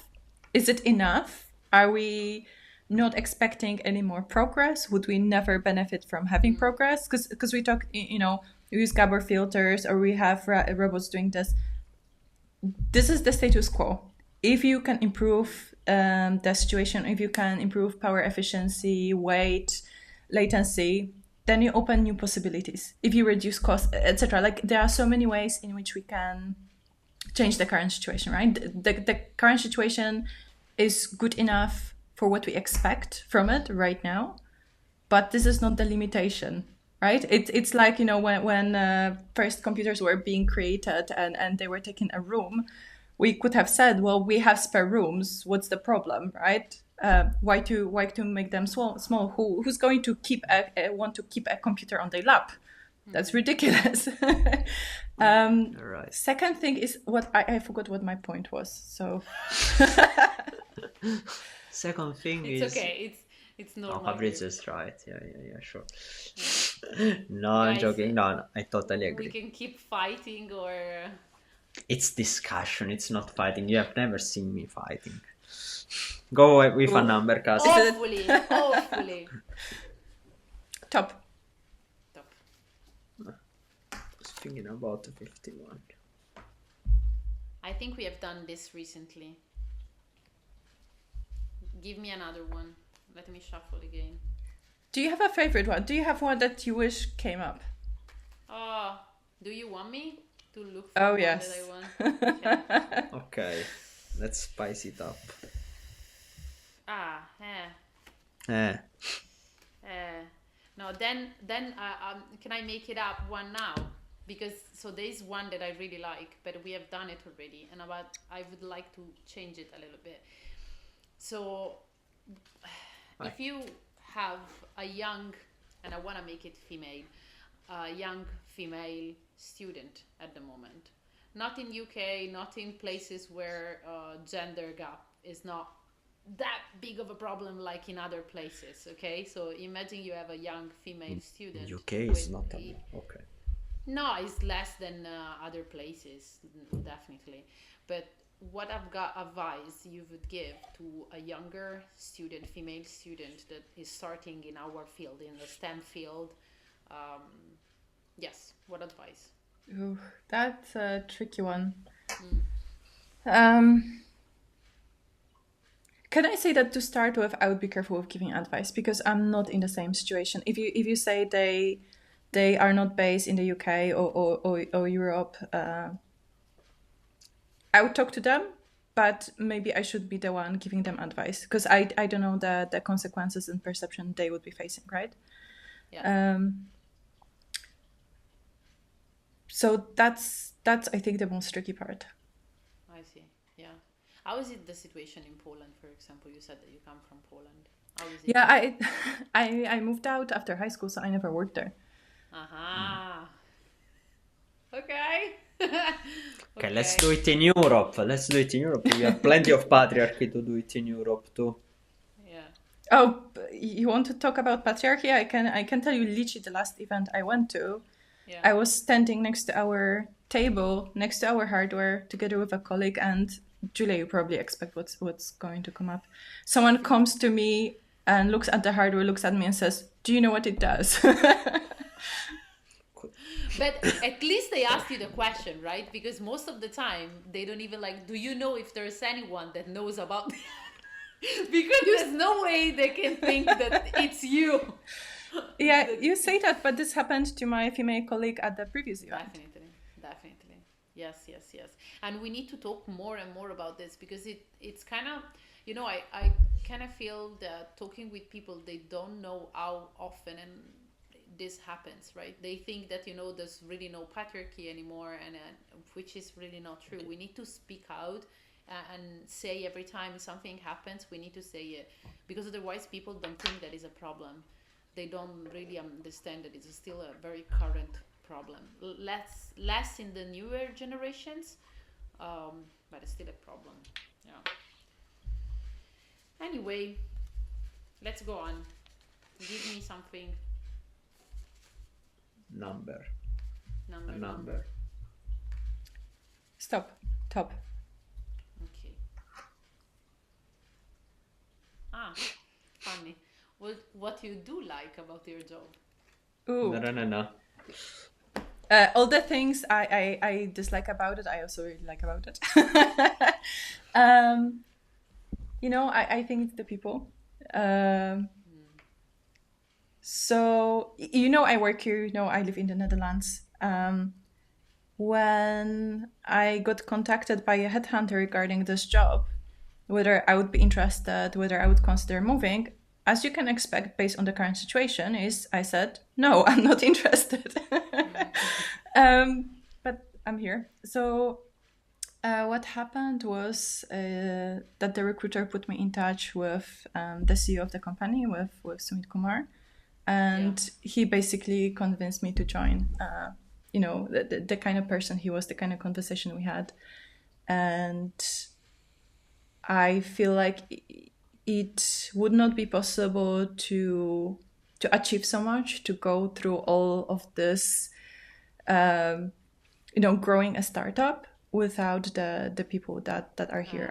is it enough? Are we not expecting any more progress? Would we never benefit from having progress? Because we talk, we use Gabor filters, or we have robots doing this. This is the status quo. If you can improve the situation, if you can improve power efficiency, weight, latency, then you open new possibilities. If you reduce cost, etc. Like, there are so many ways in which we can change the current situation, right? The current situation is good enough for what we expect from it right now, but this is not the limitation, right? It's like, when first computers were being created and they were taking a room, we could have said, well, we have spare rooms. What's the problem, right? Why to make them small? Who's going to want to keep a computer on their lap? That's ridiculous. Right. Second thing is what I forgot what my point was. So second thing it's okay. It's No, normal. Fabrizio here. is right. Yeah, sure. Yeah. No, I'm Guys, joking. No, I totally we agree. can keep fighting or It's discussion. It's not fighting. You have never seen me fighting. Go with a Ooh. number, Kasia. hopefully. Top. Top. I was thinking about 51. I think we have done this recently. Give me another one. Let me shuffle again. Do you have a favorite one? Do you have one that you wish came up? Do you want me to look for Oh, one yes. that I want? Okay. Okay, let's spice it up. No, then can I make it up one now? Because so there is one that I really like, but we have done it already, and I would like to change it a little bit. So if you have a young, and I want to make it female, a young female student at the moment, not in UK, not in places where gender gap is not that big of a problem like in other places. Okay, so imagine you have a young female student. UK is not okay. No, it's less than other places, definitely. But what I've got advice you would give to a younger student, female student that is starting in our field, in the STEM field? Yes, what advice? Ooh, that's a tricky one. Can I say that to start with, I would be careful with giving advice because I'm not in the same situation. If you say they are not based in the UK or Europe, I would talk to them, but maybe I should be the one giving them advice because I don't know the consequences and perception they would be facing, right? Yeah. So that's I think the most tricky part. I see. Yeah. How is it the situation in Poland, for example? You said that you come from Poland. How is it? Yeah, I moved out after high school, so I never worked there. Okay. Okay, let's do it in Europe. We have plenty of patriarchy to do it in Europe too. Yeah. Oh, you want to talk about patriarchy? I can tell you literally the last event I went to. Yeah. I was standing next to our table, next to our hardware, together with a colleague, and Julia, you probably expect what's going to come up. Someone comes to me and looks at the hardware, looks at me and says, "Do you know what it does?" But at least they asked you the question, right? Because most of the time they don't even do you know if there's anyone that knows about because there's no way they can think that it's you. Yeah, you say that, but this happened to my female colleague at the previous event. Definitely. Yes. And we need to talk more and more about this because it's kind of, I kind of feel that talking with people, they don't know how often and this happens, right? They think that, there's really no patriarchy anymore, and which is really not true. We need to speak out and say every time something happens, we need to say it, because otherwise people don't think that is a problem. They don't really understand that it's still a very current problem. Less in the newer generations, but it's still a problem. Yeah. Anyway, let's go on. Give me something. Number. Stop. Top. Okay. Funny. What you do like about your job? Ooh. No. All the things I dislike about it, I also really like about it. I think it's the people. So, I work here, I live in the Netherlands. When I got contacted by a headhunter regarding this job, whether I would be interested, whether I would consider moving, as you can expect based on the current situation, I said, no, I'm not interested. But I'm here. So what happened was that the recruiter put me in touch with the CEO of the company, with Sumit Kumar. And he basically convinced me to join, the kind of person he was, the kind of conversation we had. And I feel like it would not be possible to achieve so much, to go through all of this, growing a startup without the people that are here.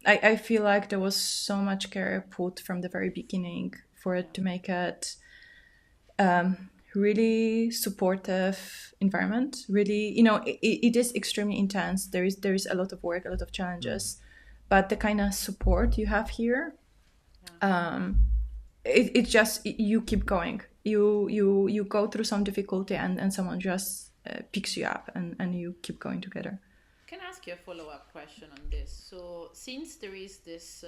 I feel like there was so much care put from the very beginning for it to make it really supportive environment. Really, it is extremely intense. There is a lot of work, a lot of challenges, but the kind of support you have here, it's just, you keep going. You go through some difficulty and someone just picks you up and you keep going together. Can I ask you a follow-up question on this? So since there is this,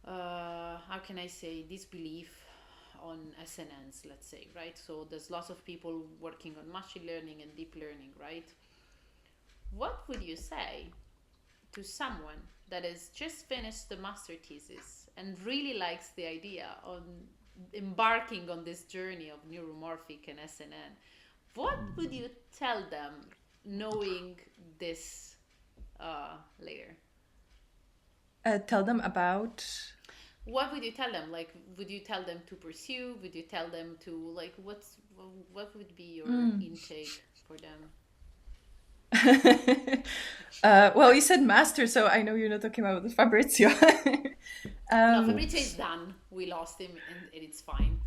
how can I say, this belief on SNNs, let's say, right? So there's lots of people working on machine learning and deep learning, right? What would you say to someone that has just finished the master thesis and really likes the idea on embarking on this journey of neuromorphic and SNN? What would you tell them knowing this later? Tell them about... What would you tell them? Like, would you tell them to pursue? Would you tell them to, like, what would be your intake for them? Well, you said master, so I know you're not talking about Fabrizio. No, Fabrizio is done. We lost him, and it's fine.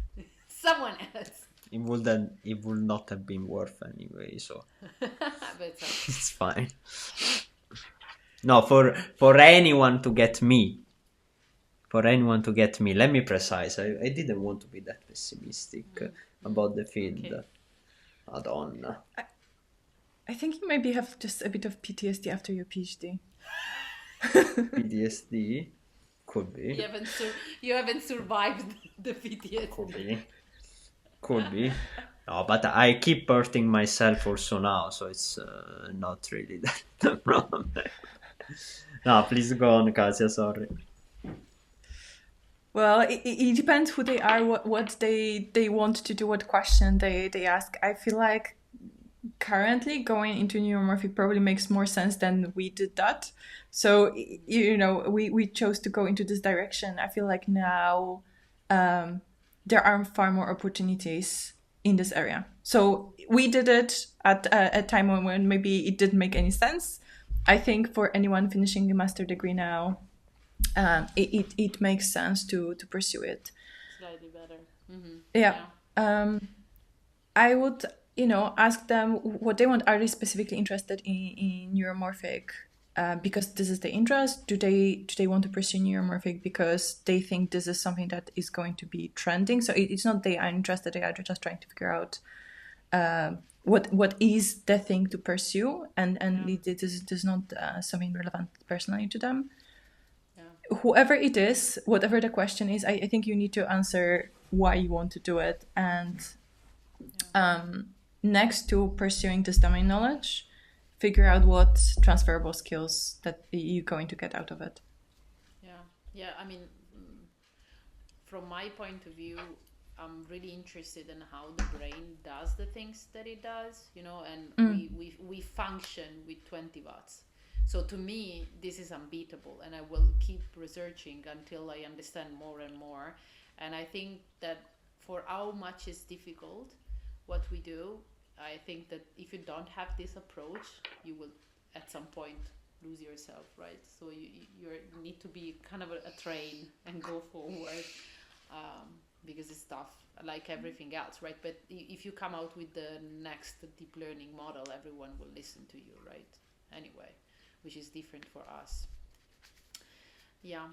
Someone else. It would not have been worth anyway, so But it's fine. No, for anyone to get me. Let me precise. I didn't want to be that pessimistic about the field. Okay. Madonna. I think you maybe have just a bit of PTSD after your PhD. PTSD? Could be. You haven't survived the PTSD. Could be. No, but I keep hurting myself also now, so it's not really that the problem. No, please go on, Kasia, sorry. Well, it depends who they are, what they want to do, what question they ask. I feel like currently going into neuromorphic probably makes more sense than we did that. So, we chose to go into this direction. I feel like now there are far more opportunities in this area. So we did it at a time when maybe it didn't make any sense. I think for anyone finishing a master degree now, it makes sense to pursue it. Slightly better. Mm-hmm. Yeah. I would, ask them what they want. Are they specifically interested in neuromorphic because this is the interest? Do they want to pursue neuromorphic because they think this is something that is going to be trending? So it's not they are interested, they are just trying to figure out what is the thing to pursue, and it is not something relevant personally to them. Yeah. Whoever it is, whatever the question is, I think you need to answer why you want to do it, and next to pursuing this domain knowledge, figure out what transferable skills that you're going to get out of it. Yeah. I mean, from my point of view, I'm really interested in how the brain does the things that it does, and we function with 20 watts. So to me, this is unbeatable, and I will keep researching until I understand more and more. And I think that for how much is difficult what we do, I think that if you don't have this approach, you will at some point lose yourself, right? So you need to be kind of a train and go forward, because it's tough, like everything else, right? But if you come out with the next deep learning model, everyone will listen to you, right? Anyway, which is different for us. Yeah.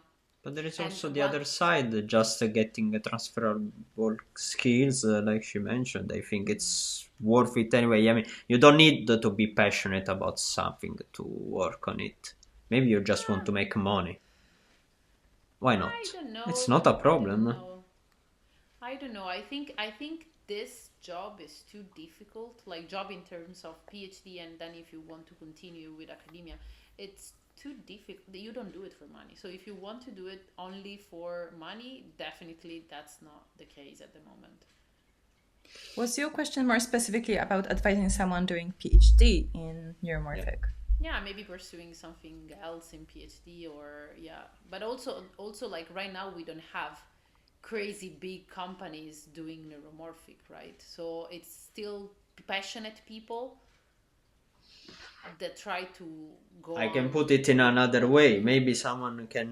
But there is also the other side, just getting transferable skills, like she mentioned. I think it's worth it anyway. I mean, you don't need to be passionate about something to work on it. Maybe you just want to make money. Why not? I don't know. It's not a problem. I don't know. I think this job is too difficult. Like job in terms of PhD, and then if you want to continue with academia, it's too difficult. You don't do it for money. So if you want to do it only for money, definitely that's not the case at the moment. Was your question more specifically about advising someone doing PhD in neuromorphic? Yeah, maybe pursuing something else in PhD, or yeah, but also like right now we don't have crazy big companies doing neuromorphic, right? So it's still passionate people that try to go I can on. put it in another way. Maybe someone can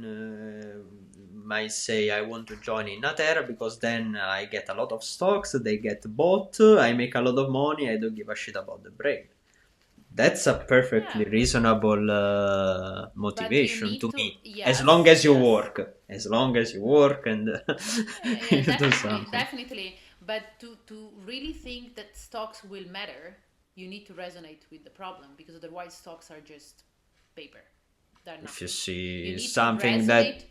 might say, I want to join Innatera because then I get a lot of stocks, they get bought, I make a lot of money, I don't give a shit about the brain. That's a perfectly Yeah, reasonable but you motivation to need to, me. As long yes, as you yes. work. As long as you work and Yeah, yeah, yeah, you do definitely, something. definitely. But to really think that stocks will matter, you need to resonate with the problem, because otherwise stocks are just paper. They're If you nothing. You see need to something that, resonate.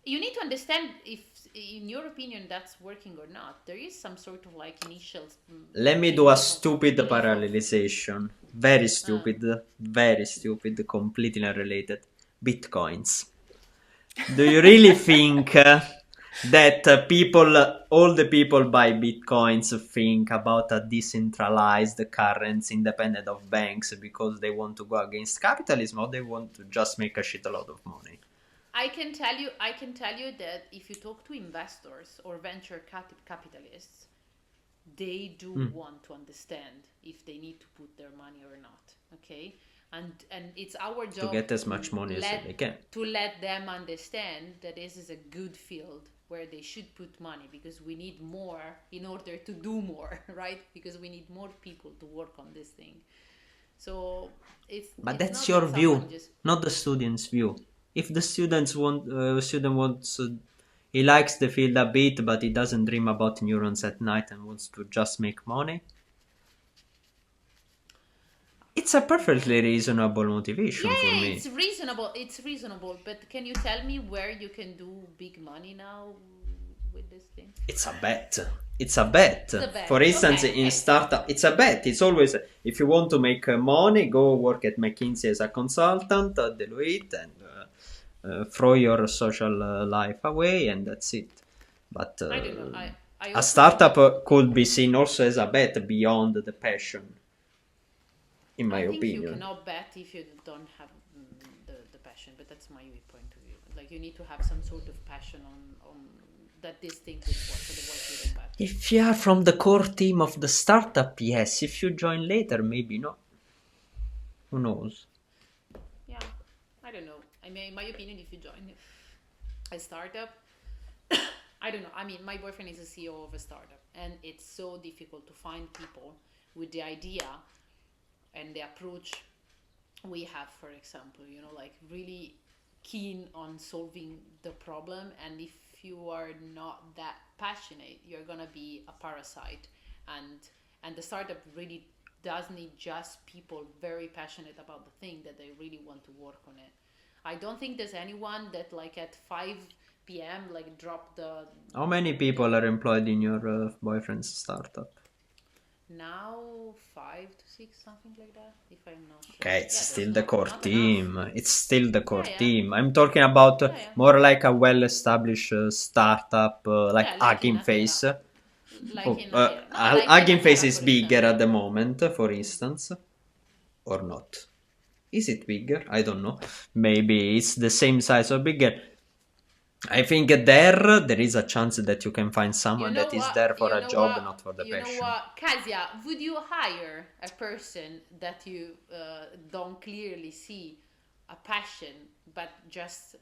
You need to understand if, in your opinion, that's working or not. There is some sort of like initial let me do a belief stupid belief of. parallelization. Uh, Very stupid, completely unrelated. Bitcoins. Do you really think that all the people buy bitcoins think about a decentralized currency independent of banks because they want to go against capitalism, or they want to just make a shitload of money? I can tell you that if you talk to investors or venture capitalists, they do Mm. want to understand if they need to put their money or not. Okay, and it's our To job get as much money as they can. to let them understand that this is a good field where they should put money, because we need more in order to do more, right? Because we need more people to work on this thing. So But it's that's not your that someone view, just. not the student's view. If the student wants, he likes the field a bit, but he doesn't dream about neurons at night and wants to just make money, it's a Yeah. perfectly reasonable Yeah, motivation for yeah, me. it's reasonable. It's reasonable, but can you tell me where you can do big money now with this thing? It's a bet. It's a bet. It's a bet. For instance, Okay, in okay. startup, it's a bet. It's always, if you want to make money, go work at McKinsey as a consultant, at Deloitte, and throw your social life away, and that's it. But I don't know. I a also think startup that could be seen also as a bet beyond the passion, in my I think you opinion. cannot bet if you don't have the passion, but that's my point of view. Like you need to have some sort of passion on that this thing will work, otherwise you don't bet. If you are from the core team of the startup, yes. If you join later, maybe not. Who knows? Yeah, I don't know. I mean, in my opinion, if you join a startup, I don't know. I mean, my boyfriend is a CEO of a startup, and it's so difficult to find people with the idea and the approach we have, for example, like really keen on solving the problem. And if you are not that passionate, you're gonna be a parasite. And the startup really does need just people very passionate about the thing, that they really want to work on it. I don't think there's anyone that like at 5 p.m. like drop How many people are employed in your boyfriend's startup? now 5 to 6, something like that, if I'm not sure. Okay, it's Yeah, there's still the core not enough. team. It's still the Yeah, core yeah, team. I'm talking about yeah, yeah, more like a well-established startup, like yeah, like in Hugging Natera. Face. Like Oh, in Natera. No, like in Hugging Face Natera, is for bigger example. at the moment, for instance, or not? Is it bigger? I don't know. Maybe it's the same size or bigger. I think there is a chance that you can find You someone know that is what? there for You a know job, what? not for the You know passion. what? Kasia, would you hire a person that you don't clearly see a passion, but just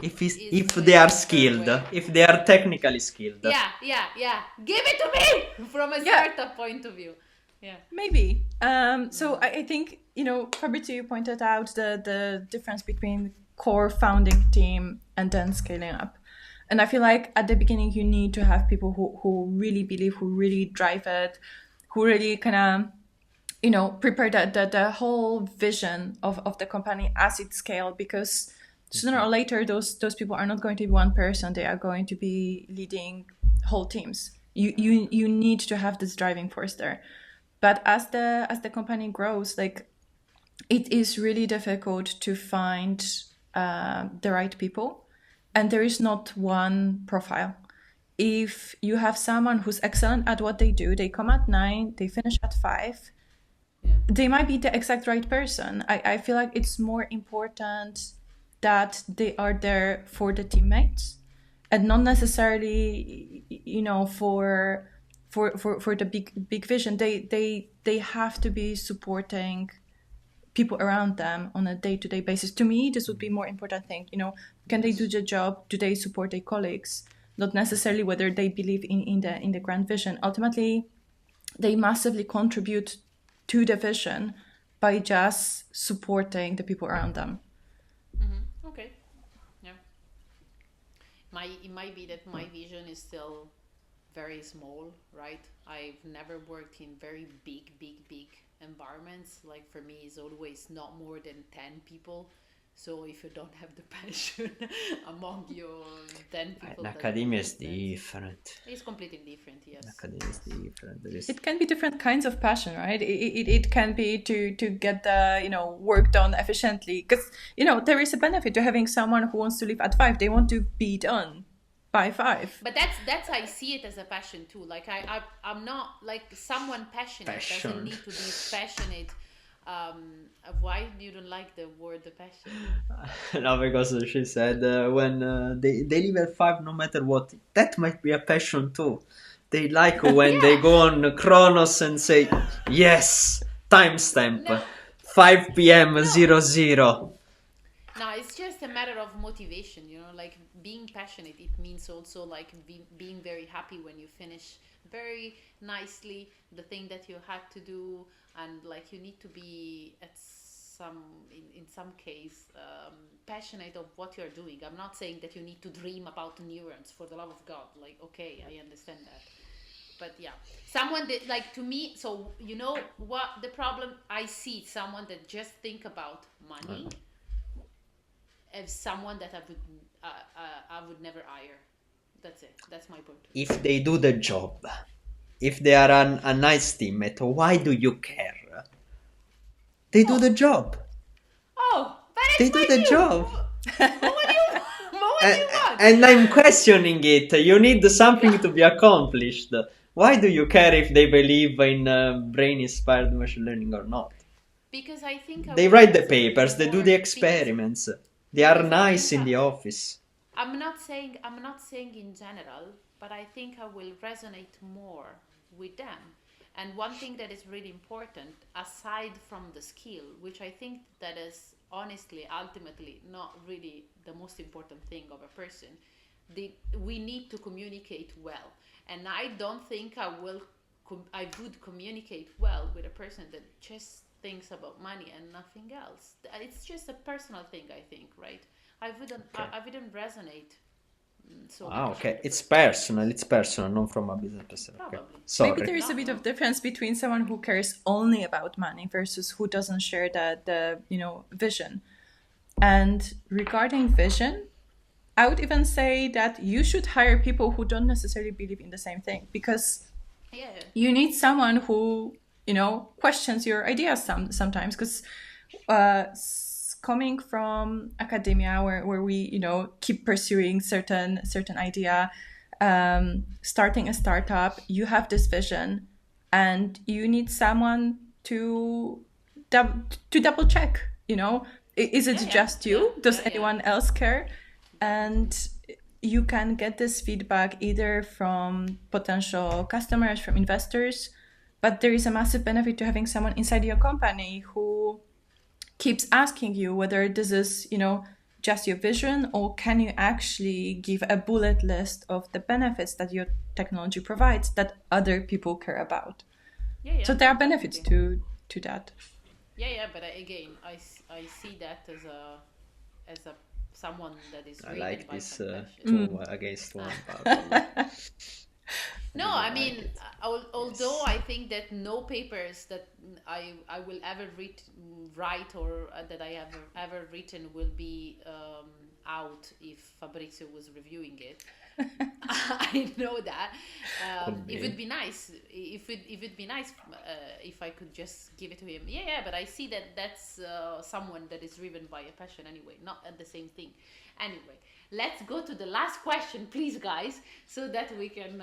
is If they going are in her skilled, way? if they are technically skilled. Yeah, yeah, yeah. Give it to me from a Yeah. startup point of view. Yeah. Maybe. So I think, Fabrizio, you pointed out the difference between core founding team and then scaling up. And I feel like at the beginning, you need to have people who really believe, who really drive it, who really kind of, prepare the whole vision of the company as it scales, because sooner or later, those people are not going to be one person. They are going to be leading whole teams. You need to have this driving force there. But as the company grows, like it is really difficult to find the right people, and there is not one profile. If you have someone who's excellent at what they do, they come at 9, they finish at 5, they might be the exact right person. I feel like it's more important that they are there for the teammates and not necessarily, for the big vision. They have to be supporting people around them on a day-to-day basis. To me, this would be more important thing. Can they do the job? Do they support their colleagues? Not necessarily whether they believe in the grand vision. Ultimately, they massively contribute to the vision by just supporting the people around them. Okay. Yeah. It might be that my vision is still very small, right? I've never worked in very big environments. Like for me, it's always not more than 10 people. So if you don't have the passion among your 10 people, In academia is different. It's completely different, yes. Academia is different. It can be different kinds of passion, right? It can be to get the work done efficiently, because there is a benefit to having someone who wants to leave at 5. They want to be done by 5. But that's I see it as a passion too. Like I'm not like someone passionate doesn't need to be passionate. Why you don't like the word the passion? No, because she said when they leave at 5, no matter what, that might be a passion too. They like when they go on Chronos and say, yes, timestamp, 5 p.m. 00. No, it's just a matter of motivation, like being passionate. It means also like being very happy when you finish very nicely the thing that you had to do, and like you need to be in some case passionate of what you're doing. I'm not saying that you need to dream about neurons, for the love of God. Like, okay, I understand that. But yeah, someone that, like, to me, so what the problem I see, someone that just think about money as someone that I would never hire. That's it. That's my point. If they do the job, if they are a nice teammate, why do you care? They do the job. Oh, but they do the job. What do you want? And I'm questioning it. You need something to be accomplished. Why do you care if they believe in brain-inspired machine learning or not? Because I think they write the papers, they do the experiments. They are nice in the office. I'm not saying in general, but I think I will resonate more with them. And one thing that is really important, aside from the skill, which I think that is honestly, ultimately, not really the most important thing of a person, we need to communicate well. And I don't think I would communicate well with a person that just thinks about money and nothing else. It's just a personal thing, I think, right? I wouldn't resonate. Okay. It's personal, not from a business perspective. Okay. Sorry. Maybe there is a bit of difference between someone who cares only about money versus who doesn't share the vision. And regarding vision, I would even say that you should hire people who don't necessarily believe in the same thing, because you need someone who questions your ideas sometimes, because coming from academia where we keep pursuing certain idea, starting a startup, you have this vision and you need someone to double check, is it just you? Does anyone else care? And you can get this feedback either from potential customers, from investors, but there is a massive benefit to having someone inside your company who keeps asking you whether this is, just your vision, or can you actually give a bullet list of the benefits that your technology provides that other people care about. So there are benefits to that. But again, I see that as a someone that is I like this 2 against 1. No, I mean, although I think that no papers that I will ever write or that I have ever written will be out if Fabrizio was reviewing it. I know that. It would be nice if I could just give it to him. But I see that that's someone that is driven by a passion anyway, not the same thing. Anyway, let's go to the last question, please, guys, so that we can.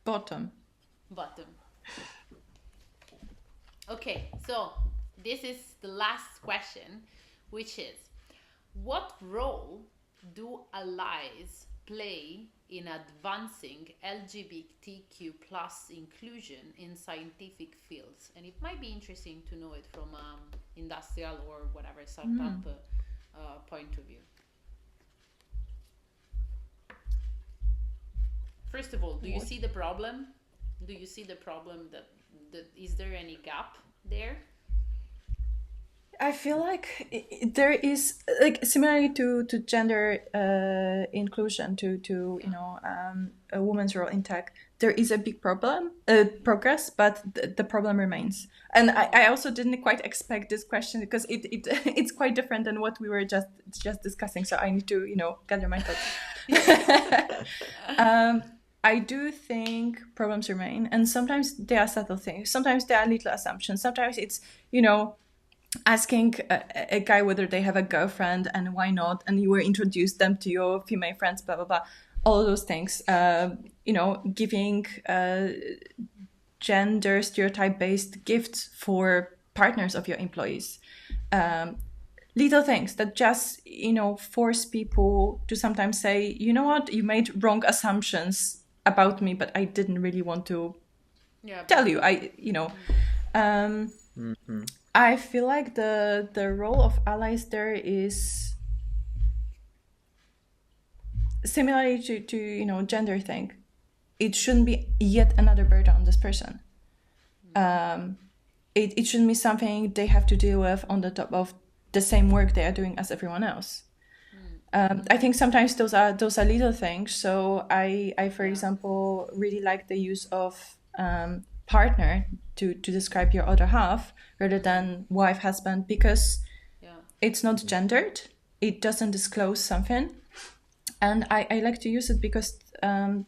Bottom. Okay, so this is the last question, which is, what role do allies play in advancing LGBTQ plus inclusion in scientific fields? And it might be interesting to know it from industrial or whatever startup point of view. First of all, do you see the problem? Do you see the problem that is there any gap there? I feel like there is, like, similarly to gender inclusion, to a woman's role in tech, there is a big progress, but the problem remains. And I also didn't quite expect this question, because it's quite different than what we were just discussing. So I need to gather my thoughts. I do think problems remain, and sometimes they are subtle things. Sometimes they are little assumptions. Sometimes it's asking a guy whether they have a girlfriend and why not, and you will introduce them to your female friends, blah blah blah, all of those things. Giving gender stereotype based gifts for partners of your employees, little things that just force people to sometimes say, you know what, you made wrong assumptions about me, but I didn't really want to tell you. I feel like the role of allies there is similarly to gender thing. It shouldn't be yet another burden on this person. It shouldn't be something they have to deal with on the top of the same work they are doing as everyone else. I think sometimes those are little things. So I for example, really like the use of partner to describe your other half rather than wife, husband, because it's not gendered. It doesn't disclose something. And I like to use it because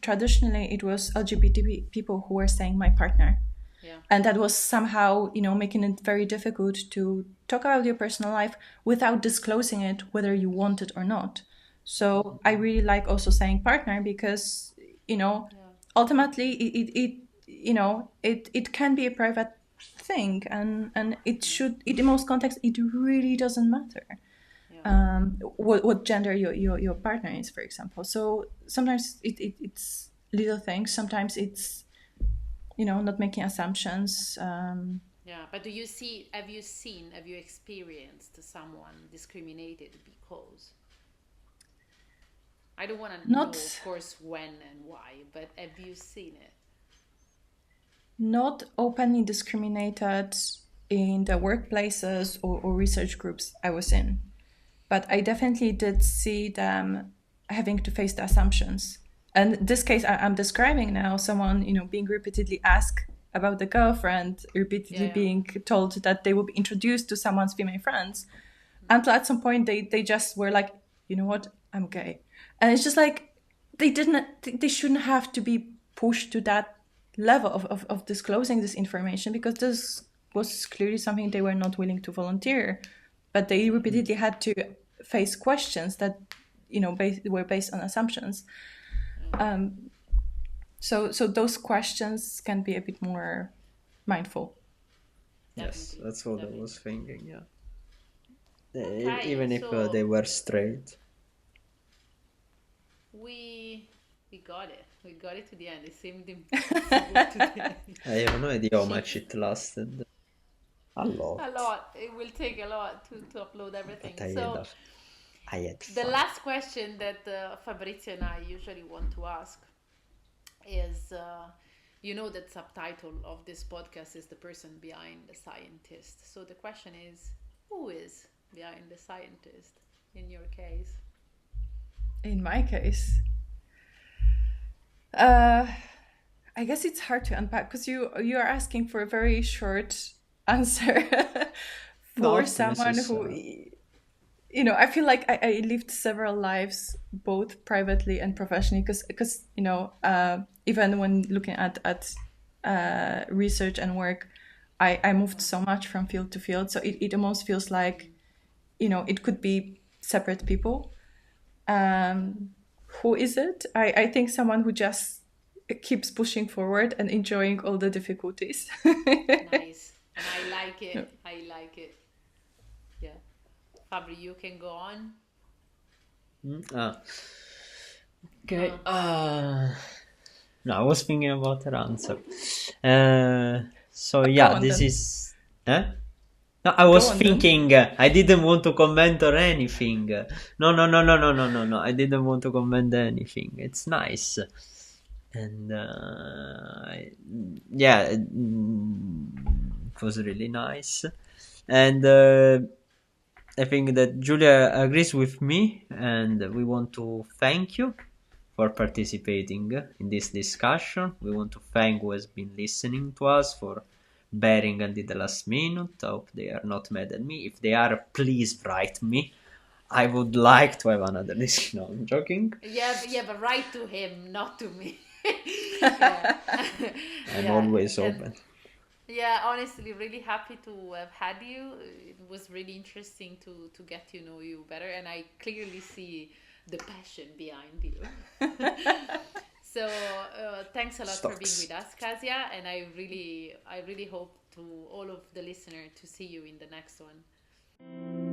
traditionally it was LGBT people who were saying my partner. Yeah. And that was somehow, making it very difficult to talk about your personal life without disclosing it, whether you want it or not. So I really like also saying partner because, ultimately it can be a private thing, and it should, in most contexts, it really doesn't matter. What gender your partner is, for example. So sometimes it's little things. Sometimes it's not making assumptions. But have you experienced someone discriminated because? I don't want to know, of course, when and why, but have you seen it? Not openly discriminated in the workplaces or research groups I was in. But I definitely did see them having to face the assumptions. And this case I'm describing now, someone, being repeatedly asked about the girlfriend, repeatedly being told that they will be introduced to someone's female friends, until at some point they just were like, you know what, I'm gay. And it's just like, they shouldn't have to be pushed to that level of disclosing this information, because this was clearly something they were not willing to volunteer. But they repeatedly had to face questions that, were based on assumptions. So those questions can be a bit more mindful. Yes, that's what I was thinking. Yeah. Okay, even if they were straight. We got it. We got it to the end. It seemed impossible today. I have no idea how much it lasted. A lot. It will take a lot to upload everything. I had the fun. last question that Fabrizio and I usually want to ask is, that subtitle of this podcast is the person behind the scientist. So the question is, who is behind the scientist in your case? In my case, I guess it's hard to unpack, because you are asking for a very short answer for someone who, I feel like I lived several lives, both privately and professionally, because even when looking at research and work, I moved so much from field to field, so it almost feels like it could be separate people. Who is it? I think someone who just keeps pushing forward and enjoying all the difficulties. Nice. And I like it. Yeah. I like it. Yeah. Fabri, you can go on. Okay. No, I was thinking about her answer. So Go yeah, on this then. is. No, I was on then. thinking. I didn't want to comment or anything. No. I didn't want to comment anything. It's nice, and yeah, it was really nice, and I think that Julia agrees with me, and we want to thank you for participating in this discussion. We want to thank who has been listening to us for bearing until the last minute. I hope they are not mad at me. If they are, please write me. I would like to have another discussion. No, I'm joking. Yeah, but write to him, not to me. Yeah. I'm Yeah, always and- open. Yeah, honestly, really happy to have had you. It was really interesting to get to know you better, and I clearly see the passion behind you. So thanks a lot for being Stocks. with us, Kasia, and I really hope to all of the listeners to see you in the next one.